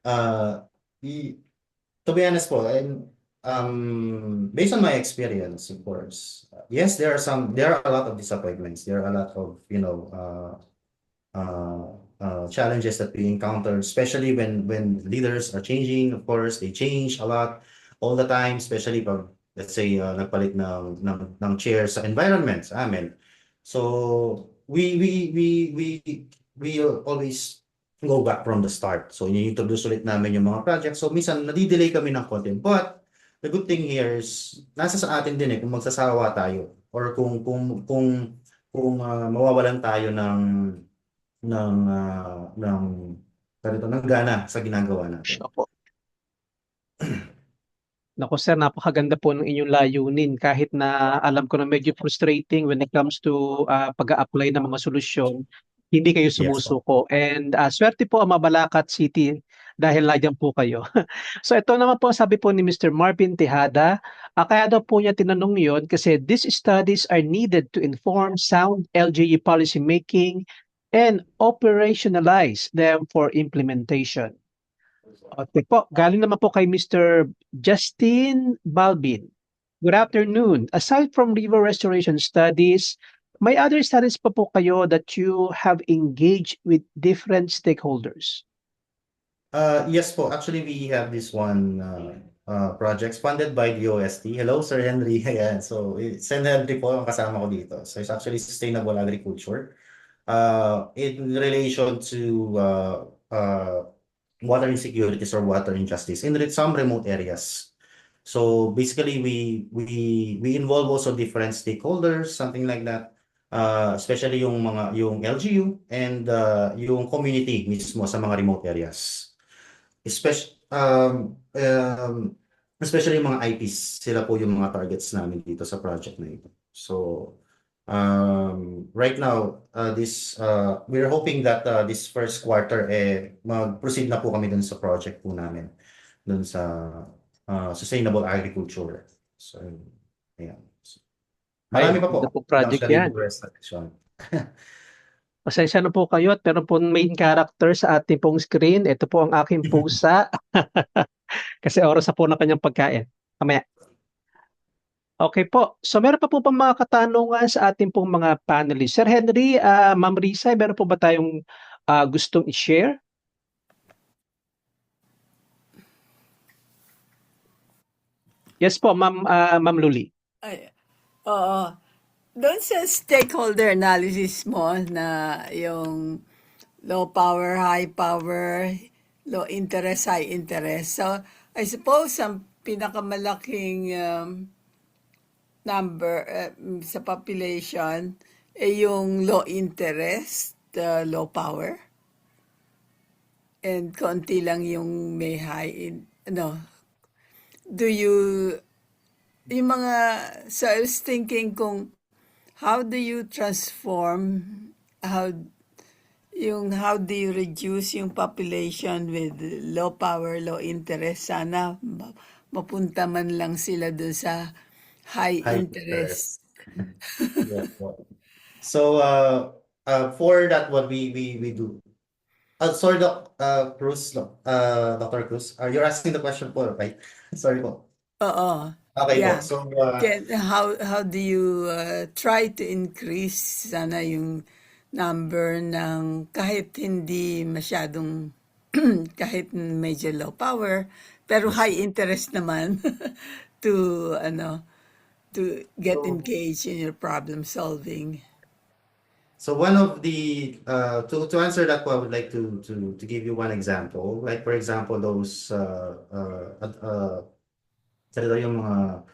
Uh, y- to be honest po, and based on my experience, of course, yes, there are a lot of disappointments. There are a lot of challenges that we encounter, especially when leaders are changing. Of course, they change a lot all the time, especially pag let's say nagpalit ng chair sa environment sa amin. So we always go back from the start. So ini-introduce ulit namin yung mga projects. So minsan nadidelay kami ng konti. But the good thing here is nasa sa atin din kung magsasawa tayo or kung mawawalan tayo ng ng gana sa ginagawa natin. Opo. Naku sir, napakaganda po ng inyong layunin kahit na alam ko na medyo frustrating when it comes to pag-a-apply ng mga solusyon, hindi kayo Yes po. sumusuko. And swerte po ang Mabalacat City dahil nandiyan po kayo. So ito naman po sabi po ni Mr. Marvin Tejada, kaya daw po niya tinanong yon kasi these studies are needed to inform sound LGU policy making and operationalize them for implementation. Okay po, galing naman po kay Mr. Justin Balbin. Good afternoon. Aside from river restoration studies, may other studies pa po kayo that you have engaged with different stakeholders? Yes po, actually we have this one projects funded by the OST. Hello, Sir Henry. Ayan. So, Sir Henry po ang kasama ko dito. So, it's actually sustainable agriculture. In relation to water insecurities or water injustice in some remote areas. So basically, we involve also different stakeholders, something like that. Especially yung LGU and yung community mismo sa mga remote areas. especially yung mga IPs, sila po yung mga targets namin dito sa project na ito. So, right now, we're hoping that this first quarter, mag-proceed na po kami dun sa project po namin, dun sa sustainable agriculture. So, ayan. Ay, Marami pa maganda po. po project yan. Pasensya na po kayo at meron pong main character sa ating pong screen. Ito po ang aking pusa. Kasi oras na po ng kanyang pagkain. Mamaya. Okay po. So meron pa po bang mga katanungan sa ating pong mga panelists? Sir Henry, Ma'am Risa, meron po ba tayong gustong i-share? Yes po, Ma'am Luli. Ay, oo. Doon sa stakeholder analysis mo na yung low power, high power, low interest, high interest. So, I suppose ang pinakamalaking number sa population ay yung low interest, low power. And konti lang yung may do you, yung mga, so I was thinking kung how do you transform, how do you reduce yung population with low power, low interest? Sana mapunta man lang sila doon sa high interest. Yeah. So, for that one, we do. Sorry, Cruz, Dr. Cruz, you're asking the question po, right? Sorry po. Oo. Okay po. Yeah. So, How do you try to increase sana yung number ng kahit hindi masyadong kahit medyo low power pero high interest naman to get engaged in your problem solving. So one of the to answer that po, I would like to give you one example. Like for example, those yung mga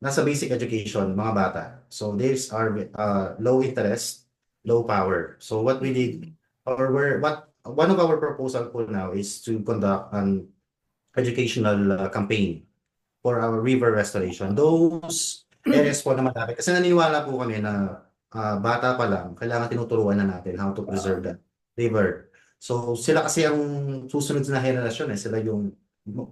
nasa basic education, mga bata. So these are low interest, low power. So what we did, one of our proposal po now is to conduct an educational campaign for our river restoration. Those areas po na malapit. Kasi naniniwala po kami na bata pa lang, kailangan tinuturuan na natin how to preserve the river. So sila kasi ang susunod na henerasyon, sila yung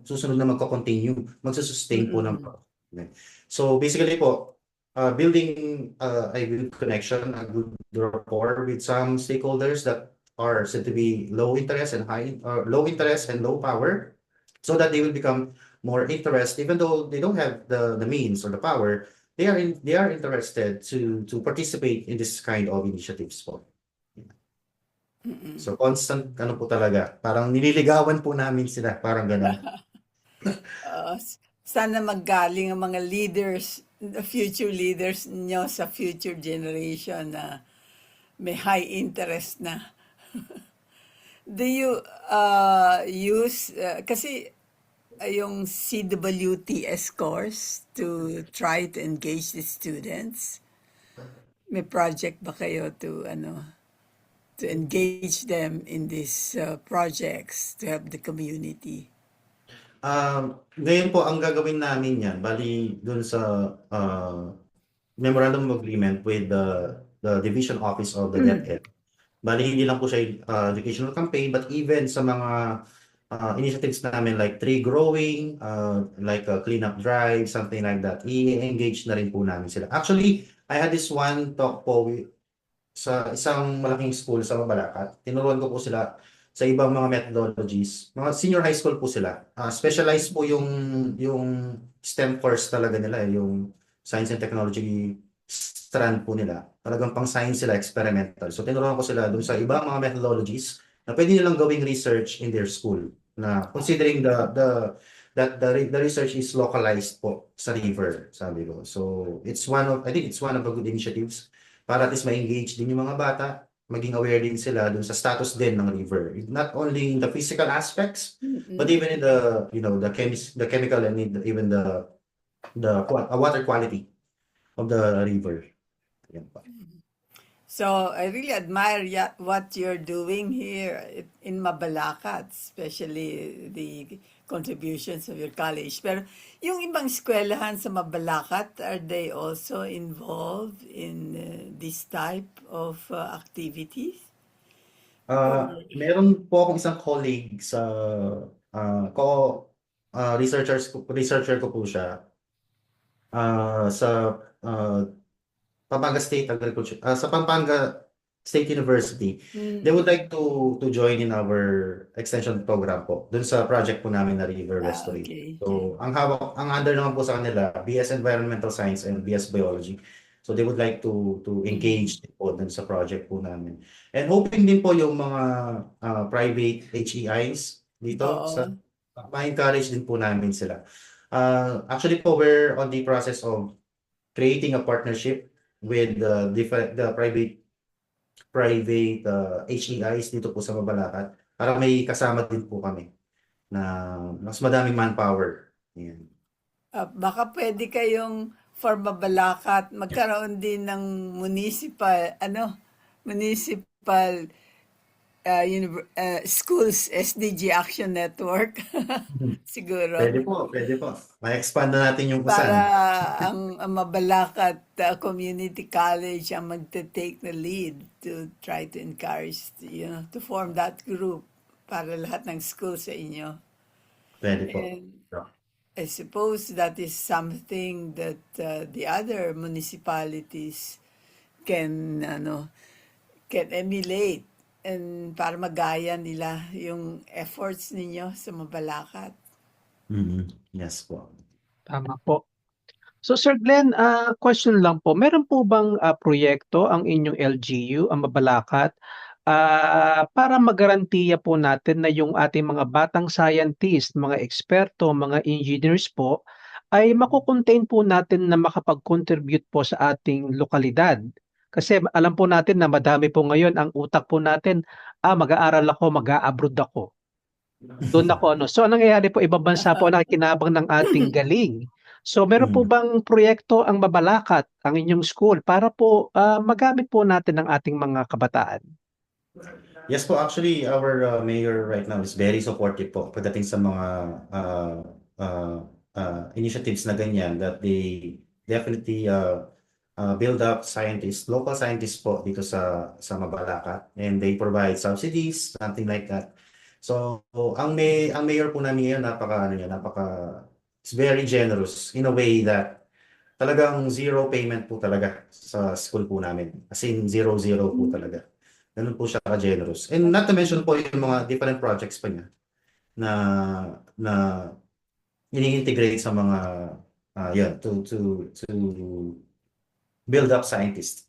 susunod na magko-continue, magsusustain po ng project. So basically po, building a good connection, a good rapport with some stakeholders that are said to be low interest and low interest and low power, so that they will become more interested, even though they don't have the means or the power, they are interested to participate in this kind of initiatives po. So constant po talaga, parang nililigawan po namin sila, parang gano'n. Sana maggaling ang mga leaders, the future leaders nyo sa future generation na may high interest na. Do you use, kasi yung CWTS course to try to engage the students? May project ba kayo to engage them in these projects to help the community? Ngayon po, ang gagawin namin yan, bali dun sa memorandum of agreement with the division office of the DepEd. Bali, hindi lang po siya educational campaign, but even sa mga initiatives namin like tree growing, like a cleanup drive, something like that, i-engage na rin po namin sila. Actually, I had this one talk po sa isang malaking school sa Mabalacat. Tinuruan ko po sila sa ibang mga methodologies. Mga senior high school po sila. Specialized po yung STEM course talaga nila, yung science and technology strand po nila. Talagang pang science sila, experimental. So tinuruan ko sila dun sa ibang mga methodologies na pwede nilang gawing research in their school. Na considering the research is localized po sa river, sabi ko. So I think it's one of the good initiatives para at least ma-engage din yung mga bata, maging aware din sila dun sa status din ng river. Not only in the physical aspects, but even in the chemical and even the water quality of the river. Yan pa. So I really admire what you're doing here in Mabalacat, especially the contributions of your college. Pero yung ibang eskwelahan sa Mabalacat, are they also involved in this type of activities? Meron po akong isang colleague sa researcher ko po siya sa Pampanga State Agriculture sa Pampanga State University. They would like to join in our extension program po dun sa project po namin na river restoration. Okay. So ang under naman po sa kanila BS Environmental Science and BS Biology. So they would like to engage din po dun sa project po namin. And hoping din po yung mga private HEIs dito sa ma-encourage din po namin sila. Actually po, we're on the process of creating a partnership with the private HEIs dito po sa Mabalacat para may kasama din po kami na mas madaming manpower. Yan. Baka pwede kayong for Mabalacat magkaroon din ng municipal schools SDG Action Network. Siguro. Pwede po. Ma-expand na natin yung kusan. Para ang Mabalacat Community College ang magte-take the lead to try to encourage, to form that group para lahat ng school sa inyo. Pwede po. And I suppose that is something that the other municipalities can emulate and para magaya nila yung efforts ninyo sa Mabalacat. Yes po. Tama po. So Sir Glenn, question lang po. Meron po bang proyekto ang inyong LGU, ang Mabalacat, para magarantiya po natin na yung ating mga batang scientist, mga eksperto, mga engineers po, ay makukontain po natin na makapag-contribute po sa ating lokalidad? Kasi alam po natin na madami po ngayon ang utak po natin, mag-aaral ako, mag-a-abroad ako. Doon ako, So, anong nangyayari po, ibang bansa po ang nakikinabang ng ating galing. So, meron po bang proyekto ang Mabalacat, ang inyong school, para po magamit po natin ang ating mga kabataan? Yes po, actually, our mayor right now is very supportive po pagdating sa mga initiatives na ganyan that they definitely build up scientists, local scientists po dito sa Mabalacat, and they provide subsidies, something like that. So, ang mayor po namin ngayon, it's very generous in a way that talagang zero payment po talaga sa school po namin. As in, zero po talaga. Ganun po siya ka-generous. And not to mention po yung mga different projects pa niya na ini-integrate sa mga to build up scientists.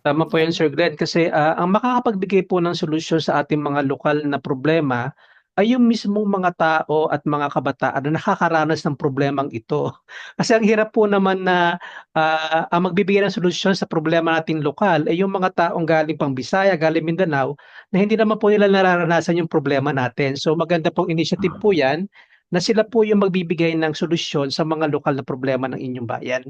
Tama po yan, Sir Glenn, kasi ang makakapagbigay po ng solusyon sa ating mga lokal na problema ay yung mismong mga tao at mga kabataan na nakakaranas ng problemang ito. Kasi ang hirap po naman na ang magbibigay ng solusyon sa problema nating lokal ay yung mga taong galing pang Bisaya, galing Mindanao, na hindi naman po nila nararanasan yung problema natin. So maganda pong initiative po yan na sila po yung magbibigay ng solusyon sa mga lokal na problema ng inyong bayan.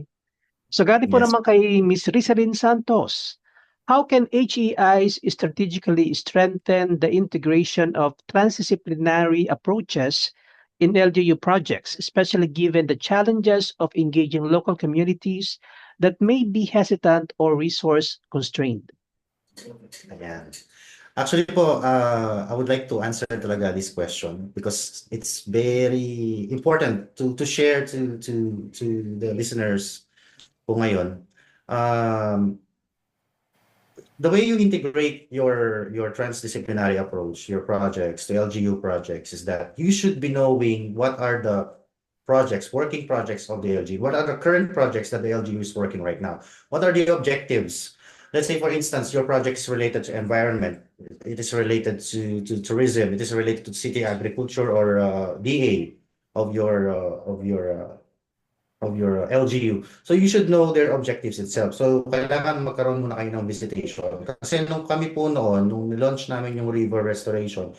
So galing po Yes. naman kay Ms. Rizalyn Santos. How can HEIs strategically strengthen the integration of transdisciplinary approaches in LGU projects, especially given the challenges of engaging local communities that may be hesitant or resource constrained? Ayan. Actually po, I would like to answer talaga this question because it's very important to share to the listeners po ngayon. The way you integrate your transdisciplinary approach, your projects, the LGU projects, is that you should be knowing what are the working projects of the LGU. What are the current projects that the LGU is working right now? What are the objectives? Let's say, for instance, your project is related to environment. It is related to tourism. It is related to city agriculture or DA of your LGU. So you should know their objectives itself. So kailangan magkaroon muna kayo ng visitation. Kasi nung kami po noon, nung nilaunch namin yung river restoration,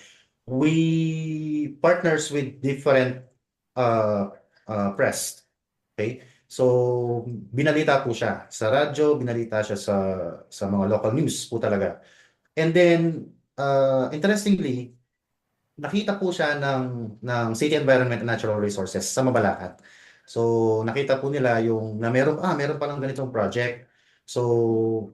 we partners with different press. Okay? So, binalita po siya sa radyo, binalita siya sa mga local news po talaga. And then, interestingly, nakita po siya ng City Environment and Natural Resources sa Mabalacat. So, nakita po nila yung na meron palang ganitong project. So,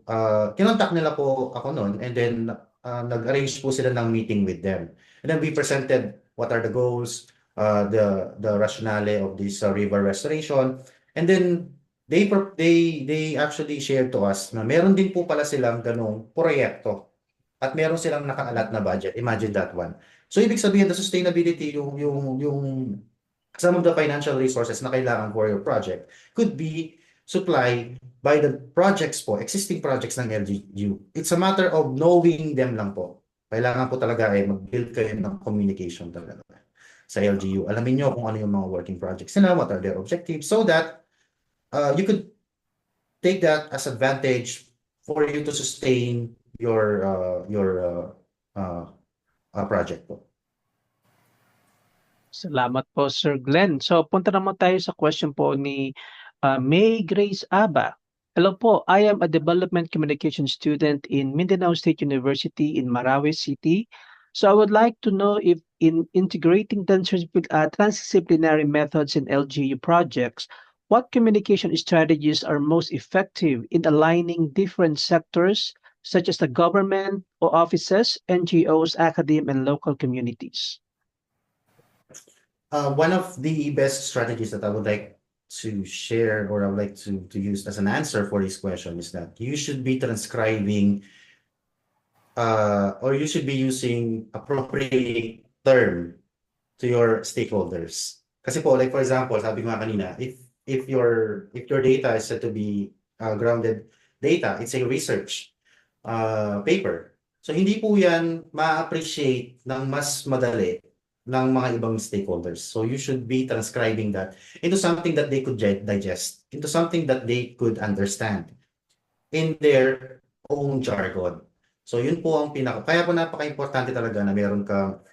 kinontak nila po ako noon, and then nag-arrange po sila ng meeting with them. And then we presented what are the goals, the rationale of this river restoration. And then they actually shared to us na meron din po pala silang ganong proyekto at meron silang nakaalat na budget. Imagine that one. So ibig sabihin, the sustainability, yung some of the financial resources na kailangan for your project could be supplied by the projects po, existing projects ng LGU. It's a matter of knowing them lang po. Kailangan po talaga mag-build kayo ng communication talaga sa LGU. Alamin nyo kung ano yung mga working projects nila, what are their objectives, so that you could take that as advantage for you to sustain your project po. Salamat po, Sir Glenn. So, punta naman tayo sa question po ni May Grace Aba. Hello po, I am a development communication student in Mindanao State University in Marawi City. So, I would like to know if in integrating transdisciplinary methods in LGU projects, what communication strategies are most effective in aligning different sectors, such as the government or offices, NGOs, academia, and local communities? One of the best strategies that I would like to share, or I would like to use as an answer for this question, is that you should be transcribing or you should be using appropriate term to your stakeholders. Kasi po, like for example, sabi ko nga kanina, if your data is said to be grounded data, it's a research paper. So hindi po yan ma-appreciate ng mas madali ng mga ibang stakeholders. So you should be transcribing that into something that they could digest, into something that they could understand in their own jargon. So yun po ang kaya po napaka-importante talaga na meron kang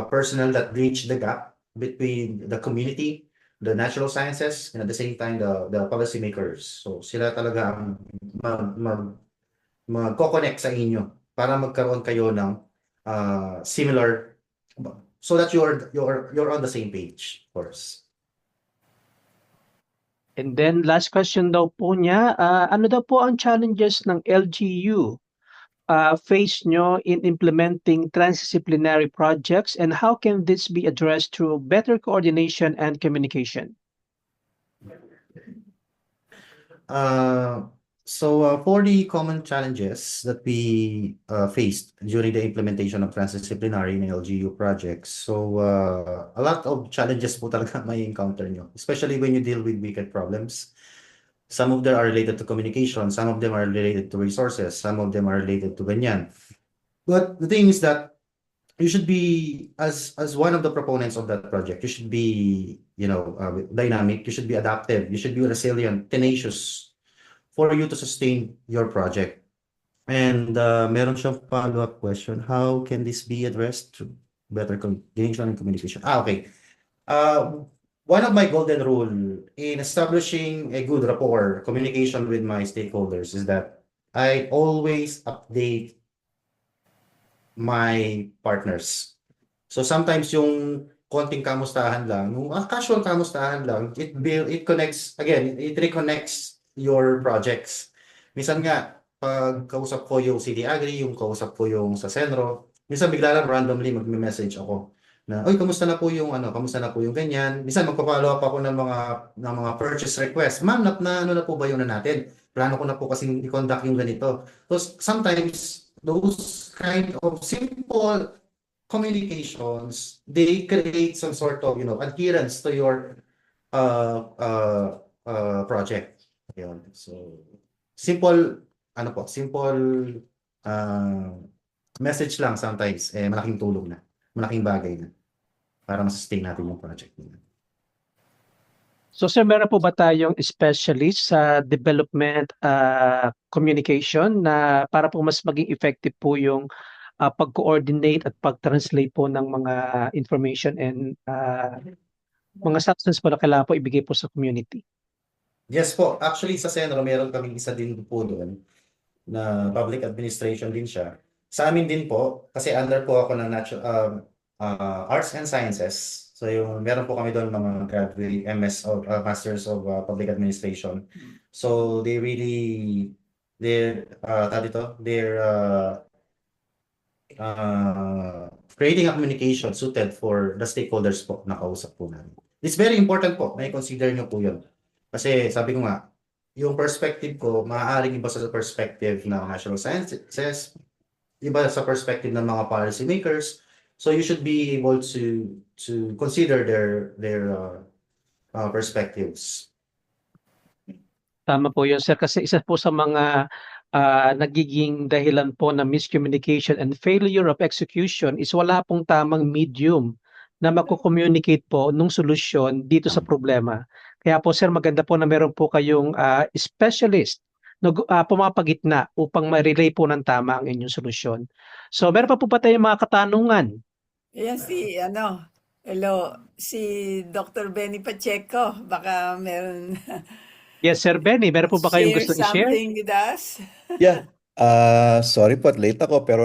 personnel that bridge the gap between the community, the natural sciences, and at the same time the policymakers. So sila talaga ang mag-connect sa inyo para magkaroon kayo ng similar, so that you're on the same page, of course. And then last question daw po niya, ano daw po ang challenges ng LGU face nyo in implementing transdisciplinary projects, and how can this be addressed through better coordination and communication? So for the common challenges that we faced during the implementation of transdisciplinary in LGU projects, so a lot of challenges po talaga may encounter nyo, especially when you deal with wicked problems. Some of them are related to communication, some of them are related to resources, some of them are related to ganyan. But the thing is that you should be, as one of the proponents of that project, you should be, dynamic, you should be adaptive, you should be resilient, tenacious, for you to sustain your project. And meron siyang follow-up question, how can this be addressed through better coordination and communication? Okay. One of my golden rule in establishing a good rapport, communication with my stakeholders, is that I always update my partners. So sometimes yung konting kamustahan lang, yung casual kamustahan lang, it connects, again, it reconnects your projects. Minsan nga, pag kausap ko yung CD Agri, yung kausap ko yung sa Senro, minsan bigla lang randomly magme-message ako na, oy, kamusta na po yung ganyan. Minsan magpa-follow up ako ng mga purchase request. Ma'am, ano na po ba yun na natin? Plano ko na po kasi i-conduct yung ganito. So sometimes those kind of simple communications, they create some sort of, adherence to your project. Yun. So, simple message lang sometimes, malaking tulong na, malaking bagay na para ma-sustain natin yung project nila. So sir, meron po ba tayong specialist sa development communication na para po mas maging effective po yung pag-coordinate at pag-translate po ng mga information and Mga substance po na kailangan po ibigay po sa community. Yes po. Actually, sa Senro, meron kaming isa din po doon na public administration din siya. Sa amin din po, kasi under po ako ng Arts and Sciences. So yung meron po kami doon mga graduate MS of Masters of Public Administration. So they really tawag dito, they're creating a communication suited for the stakeholders po na kausap po namin. It's very important po, may consider nyo po yun. Kasi sabi ko nga, yung perspective ko, maaaring iba sa perspective ng National Sciences, iba sa perspective ng mga policy makers. So you should be able to consider their perspectives. Tama po yun, sir. Kasi isa po sa mga nagiging dahilan po ng miscommunication and failure of execution is wala pong tamang medium na magko-communicate po nung solusyon dito sa problema. Kaya po, sir, maganda po na meron po kayong specialist na pumapagitna upang ma-relay po ng tama ang inyong solusyon. So, meron pa po ba tayong mga katanungan? Ayan si Dr. Benny Pacheco. Baka meron Yes, Sir Benny, meron po ba kayong share gusto i-share? something with us? Yeah. Sorry po at late ako pero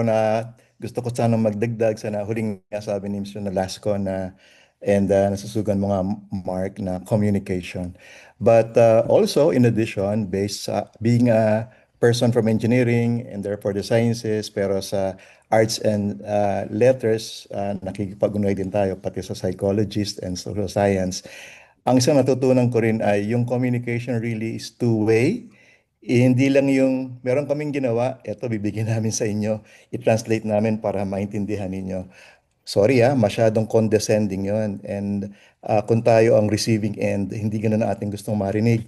gusto ko sana magdagdag sa huling sabi ni Mr. Nolasco and nasusugan mo nga Mark na communication. But also in addition, based sa being a person from engineering and therefore the sciences pero sa arts and letters, nakikipag-unoy din tayo pati sa psychologist and social science. Ang isang natutunan ko rin ay yung communication really is two-way. Hindi lang yung meron kaming ginawa, eto bibigyan namin sa inyo, i-translate namin para maintindihan ninyo. Sorry masyadong condescending yon. And kung tayo ang receiving end, hindi ganun ang ating gustong marinig.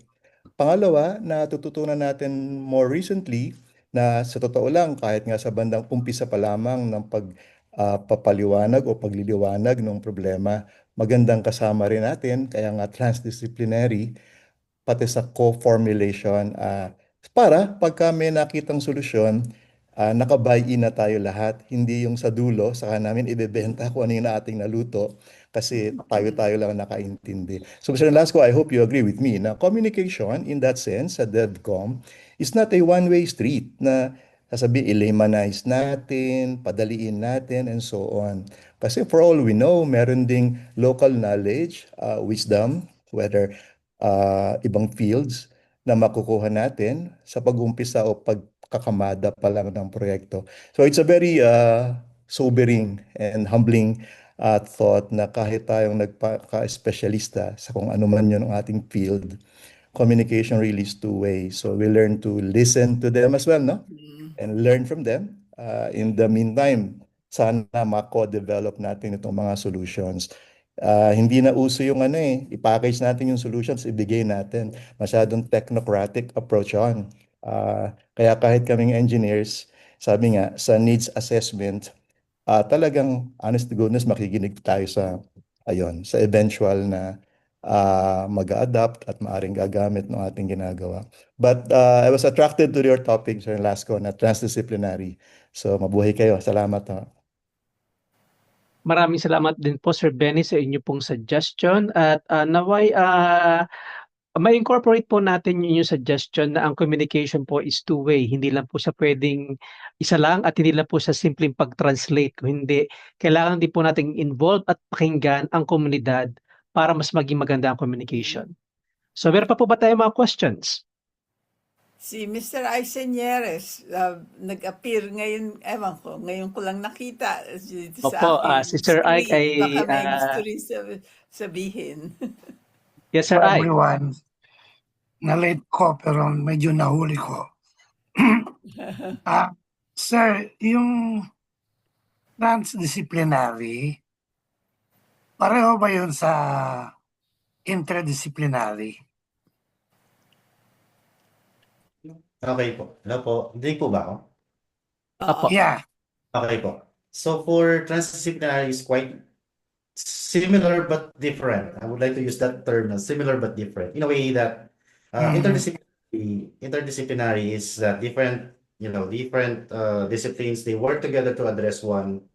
Pangalawa, natututunan natin more recently na sa totoo lang, kahit nga sa bandang umpisa pa lamang ng papaliwanag o pagliliwanag ng problema, magandang kasama rin natin, kaya nga transdisciplinary, pati sa co-formulation para pagka may nakitang solusyon, nakabuy-in na tayo lahat. Hindi yung sa dulo, saka namin ibebenta kung ano yung ating naluto kasi tayo-tayo lang nakaintindi. So Mr. Nolasco, I hope you agree with me na communication in that sense sa DevCom is not a one-way street na sasabihin, i-lamanize natin, padaliin natin, and so on. Kasi for all we know, meron ding local knowledge, wisdom, whether ibang fields na makukuha natin sa pag-umpisa o pagkakamada pa lang ng proyekto. So it's a very sobering and humbling thought na kahit tayong nagpaka-espesyalista sa kung ano man yun ang ating field, communication really is two-way. So we learn to listen to them as well, no? And learn from them. In the meantime, sana mako-develop natin itong mga solutions. Hindi na uso yung i-package natin yung solutions, ibigay natin. Masyadong technocratic approach on. Kaya kahit kaming engineers, sabi nga, sa needs assessment, talagang honest to goodness, makikinig tayo sa eventual na mag-adapt at maaring gagamit ng ating ginagawa. But I was attracted to your topic, Sir Nolasco, na transdisciplinary. So mabuhay kayo. Salamat. Maraming salamat din po, Sir Benny, sa inyo pong suggestion at naway ma-incorporate po natin yung suggestion na ang communication po is two-way. Hindi lang po siya pwedeng isa lang at hindi lang po siya simpleng pag-translate. Kung hindi, kailangan din po natin involve at pakinggan ang komunidad para mas maging maganda ang communication. So meron pa po ba tayong mga questions? Si Mr. Aisenieres, nag-appear ngayon, ewan ko, ngayon ko lang nakita dito Opo, sa si Sir Ike screen. ay, Baka may gusto rin sabihin. Yes, Sir For Ike. everyone, na-late ko pero medyo nahuli ko. Sir, yung transdisciplinary, pareho ba yun sa interdisciplinary? Okay po. Hello po. Hindi po ba ako? Opo. Yeah. Okay po. So for transdisciplinary is quite similar but different. I would like to use that term, similar but different, in a way that interdisciplinary is that different disciplines, they work together to address one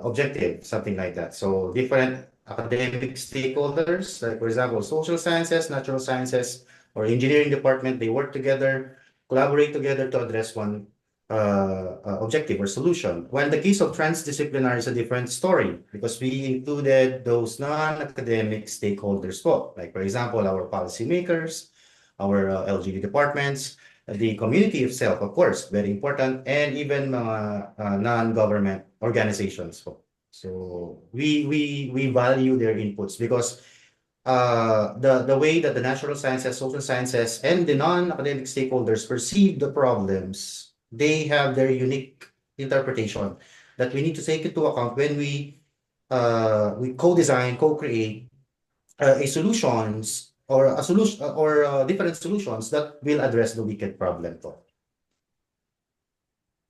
objective, something like that. So different academic stakeholders, like for example, social sciences, natural sciences, or engineering department, they work together, collaborate together to address one objective or solution. While the case of transdisciplinary is a different story because we included those non-academic stakeholders po, like for example, our policymakers, our LGD departments, the community itself, of course, very important, and even mga non-government organizations po. So we value their inputs because the way that the natural sciences, social sciences, and the non-academic stakeholders perceive the problems, they have their unique interpretation that we need to take into account when we co-design, co-create a solutions or a solution or different solutions that will address the wicked problem to.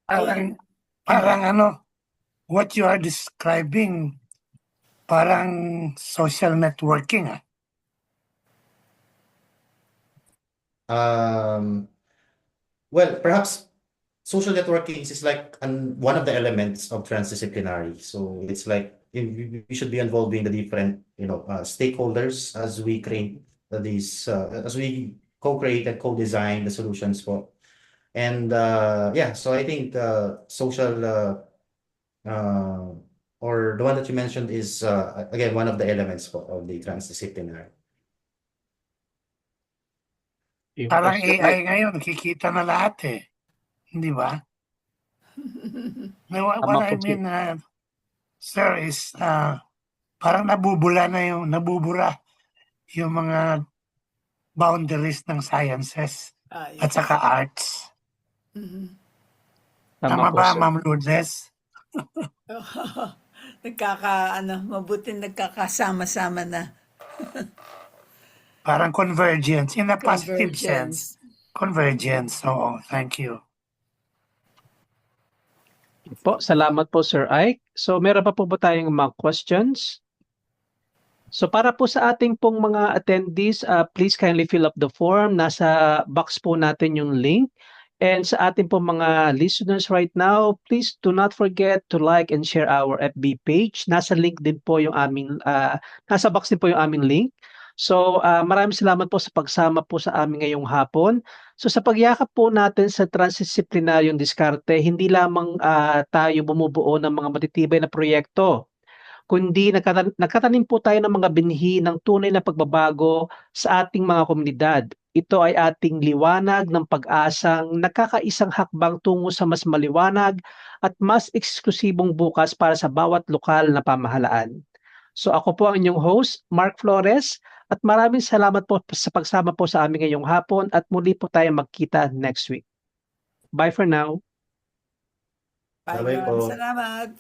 Parang ano, what you are describing, parang social networking. Well, perhaps social networking is like one of the elements of transdisciplinary. So it's like we should be involving the different, stakeholders as we create as we co-create and co-design the solutions for. And so I think social or the one that you mentioned is again one of the elements of the transdisciplinary. Parang AI ngayon, nakikita na lahat eh. Hindi ba? What Tama I po, mean, sir, is parang nabubura yung mga boundaries ng sciences at Yes. saka arts. Tama Tama po, ba, sir. Ma'am Lourdes? Mabuti nagkakasama-sama na. Parang convergence in a positive sense. Convergence. Convergence. Oo, thank you. Po, salamat po, Sir Ike. So, meron pa po ba tayong mga questions? So, para po sa ating pong mga attendees, please kindly fill up the form. Nasa box po natin yung link. And sa ating pong mga listeners right now, please do not forget to like and share our FB page. Nasa link din po yung aming, nasa box din po yung aming link. So, maraming salamat po sa pagsama po sa amin ngayong hapon. So, sa pagyakap po natin sa transdisiplinaryong diskarte, hindi lamang tayo bumubuo ng mga matitibay na proyekto, kundi nagkatanim po tayo ng mga binhi ng tunay na pagbabago sa ating mga komunidad. Ito ay ating liwanag ng pag-asang nakakaisang hakbang tungo sa mas maliwanag at mas eksklusibong bukas para sa bawat lokal na pamahalaan. So ako po ang inyong host, Mark Flores, at maraming salamat po sa pagsama po sa amin ngayong hapon at muli po tayo magkita next week. Bye for now. Bye, Bye-bye po. salamat.